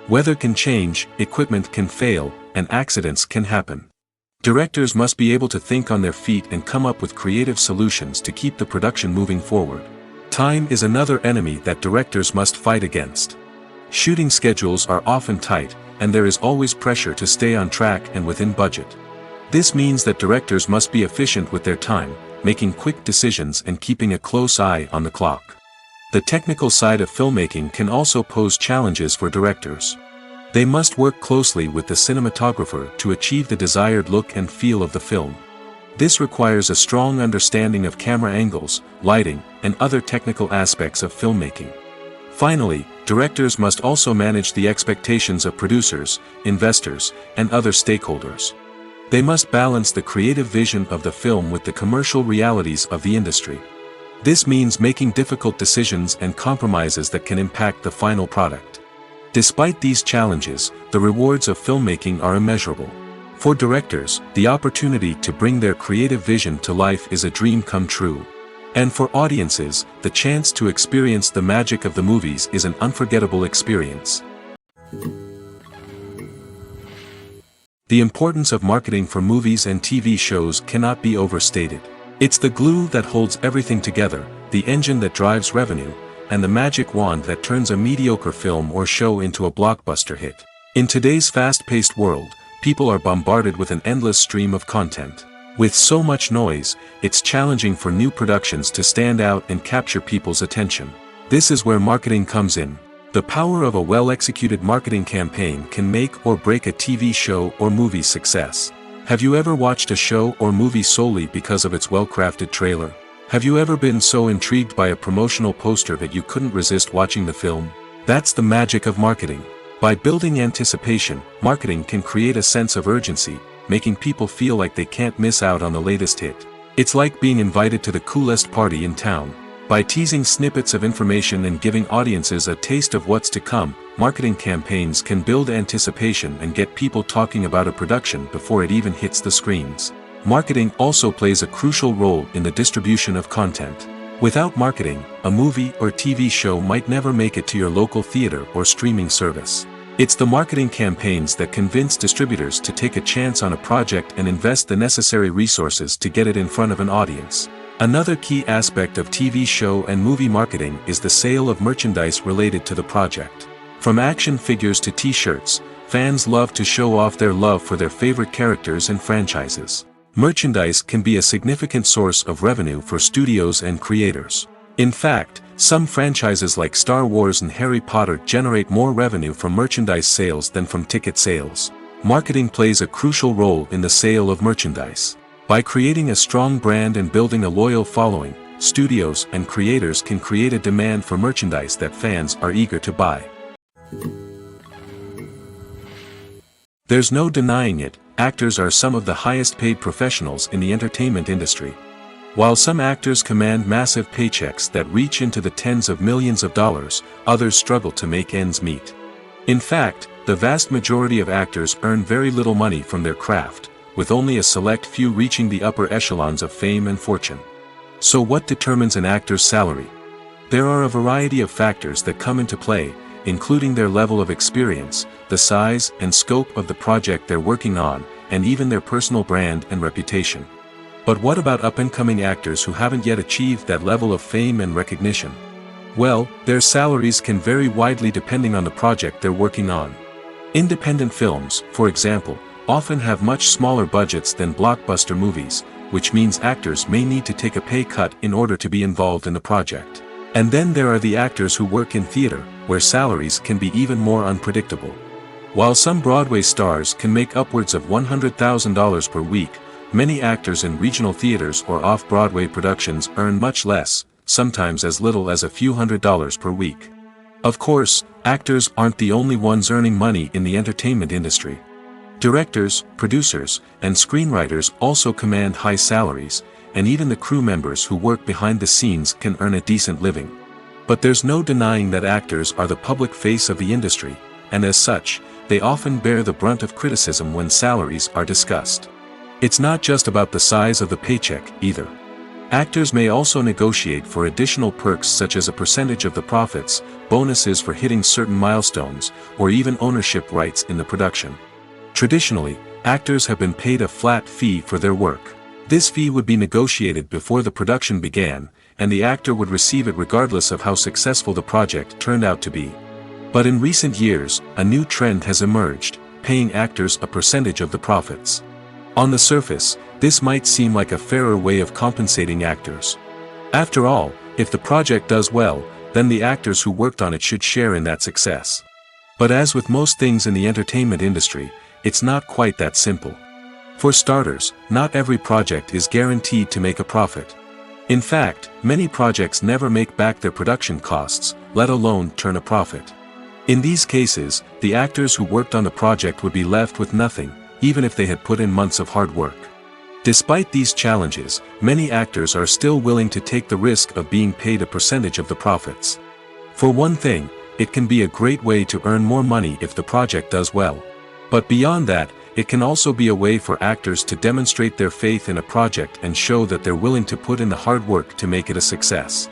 Weather can change, equipment can fail, and accidents can happen. Directors must be able to think on their feet and come up with creative solutions to keep the production moving forward. Time is another enemy that directors must fight against. Shooting schedules are often tight, and there is always pressure to stay on track and within budget. This means that directors must be efficient with their time, making quick decisions and keeping a close eye on the clock. The technical side of filmmaking can also pose challenges for directors. They must work closely with the cinematographer to achieve the desired look and feel of the film. This requires a strong understanding of camera angles, lighting, and other technical aspects of filmmaking. Finally, directors must also manage the expectations of producers, investors, and other stakeholders. They must balance the creative vision of the film with the commercial realities of the industry. This means making difficult decisions and compromises that can impact the final product. Despite these challenges, the rewards of filmmaking are immeasurable. For directors, the opportunity to bring their creative vision to life is a dream come true. And for audiences, the chance to experience the magic of the movies is an unforgettable experience. The importance of marketing for movies and TV shows cannot be overstated. It's the glue that holds everything together, the engine that drives revenue, and the magic wand that turns a mediocre film or show into a blockbuster hit. In today's fast-paced world, people are bombarded with an endless stream of content. With so much noise, it's challenging for new productions to stand out and capture people's attention. This is where marketing comes in. The power of a well-executed marketing campaign can make or break a TV show or movie's success. Have you ever watched a show or movie solely because of its well-crafted trailer? Have you ever been so intrigued by a promotional poster that you couldn't resist watching the film? That's the magic of marketing. By building anticipation, marketing can create a sense of urgency, making people feel like they can't miss out on the latest hit. It's like being invited to the coolest party in town. By teasing snippets of information and giving audiences a taste of what's to come, marketing campaigns can build anticipation and get people talking about a production before it even hits the screens. Marketing also plays a crucial role in the distribution of content. Without marketing, a movie or TV show might never make it to your local theater or streaming service. It's the marketing campaigns that convince distributors to take a chance on a project and invest the necessary resources to get it in front of an audience. Another key aspect of TV show and movie marketing is the sale of merchandise related to the project. From action figures to t-shirts, fans love to show off their love for their favorite characters and franchises. Merchandise can be a significant source of revenue for studios and creators. In fact, some franchises like Star Wars and Harry Potter generate more revenue from merchandise sales than from ticket sales. Marketing plays a crucial role in the sale of merchandise. By creating a strong brand and building a loyal following, studios and creators can create a demand for merchandise that fans are eager to buy. There's no denying it, actors are some of the highest paid professionals in the entertainment industry. While some actors command massive paychecks that reach into the tens of millions of dollars, others struggle to make ends meet. In fact, the vast majority of actors earn very little money from their craft, with only a select few reaching the upper echelons of fame and fortune. So what determines an actor's salary? There are a variety of factors that come into play, including their level of experience, the size and scope of the project they're working on, and even their personal brand and reputation. But what about up-and-coming actors who haven't yet achieved that level of fame and recognition? Well, their salaries can vary widely depending on the project they're working on. Independent films, for example, often have much smaller budgets than blockbuster movies, which means actors may need to take a pay cut in order to be involved in the project. And then there are the actors who work in theater, where salaries can be even more unpredictable. While some Broadway stars can make upwards of $100,000 per week, many actors in regional theaters or off-Broadway productions earn much less, sometimes as little as a few $100s per week. Of course, actors aren't the only ones earning money in the entertainment industry. Directors, producers, and screenwriters also command high salaries, and even the crew members who work behind the scenes can earn a decent living. But there's no denying that actors are the public face of the industry, and as such, they often bear the brunt of criticism when salaries are discussed. It's not just about the size of the paycheck, either. Actors may also negotiate for additional perks such as a percentage of the profits, bonuses for hitting certain milestones, or even ownership rights in the production. Traditionally, actors have been paid a flat fee for their work. This fee would be negotiated before the production began, and the actor would receive it regardless of how successful the project turned out to be. But in recent years, a new trend has emerged, paying actors a percentage of the profits. On the surface, this might seem like a fairer way of compensating actors. After all, if the project does well, then the actors who worked on it should share in that success. But as with most things in the entertainment industry, it's not quite that simple. For starters, not every project is guaranteed to make a profit. In fact, many projects never make back their production costs, let alone turn a profit. In these cases, the actors who worked on the project would be left with nothing, even if they had put in months of hard work. Despite these challenges, many actors are still willing to take the risk of being paid a percentage of the profits. For one thing, it can be a great way to earn more money if the project does well. But beyond that, it can also be a way for actors to demonstrate their faith in a project and show that they're willing to put in the hard work to make it a success.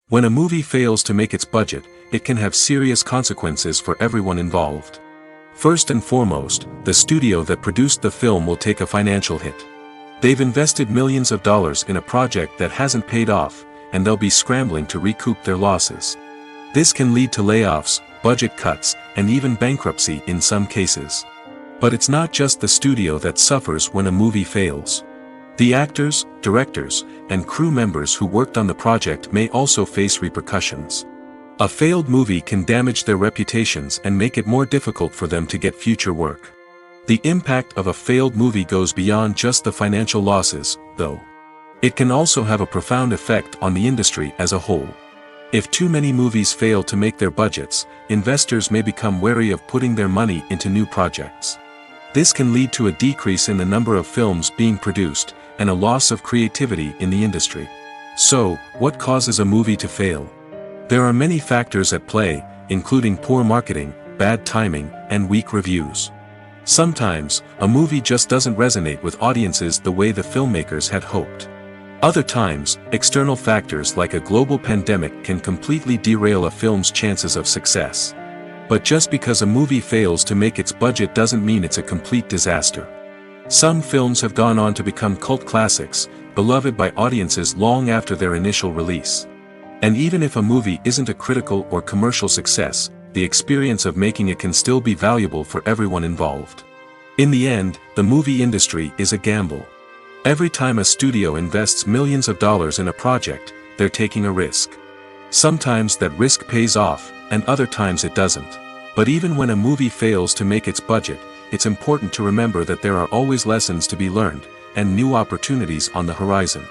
When a movie fails to make its budget, it can have serious consequences for everyone involved. First and foremost, the studio that produced the film will take a financial hit. They've invested millions of dollars in a project that hasn't paid off, and they'll be scrambling to recoup their losses. This can lead to layoffs, budget cuts, and even bankruptcy in some cases. But it's not just the studio that suffers when a movie fails. The actors, directors, and crew members who worked on the project may also face repercussions. A failed movie can damage their reputations and make it more difficult for them to get future work. The impact of a failed movie goes beyond just the financial losses, though. It can also have a profound effect on the industry as a whole. If too many movies fail to make their budgets, investors may become wary of putting their money into new projects. This can lead to a decrease in the number of films being produced, and a loss of creativity in the industry. So, what causes a movie to fail? There are many factors at play, including poor marketing, bad timing, and weak reviews. Sometimes, a movie just doesn't resonate with audiences the way the filmmakers had hoped. Other times, external factors like a global pandemic can completely derail a film's chances of success. But just because a movie fails to make its budget doesn't mean it's a complete disaster. Some films have gone on to become cult classics, beloved by audiences long after their initial release. And even if a movie isn't a critical or commercial success, the experience of making it can still be valuable for everyone involved. In the end, the movie industry is a gamble. Every time a studio invests millions of dollars in a project, they're taking a risk. Sometimes that risk pays off, and other times it doesn't. But even when a movie fails to make its budget, it's important to remember that there are always lessons to be learned, and new opportunities on the horizon.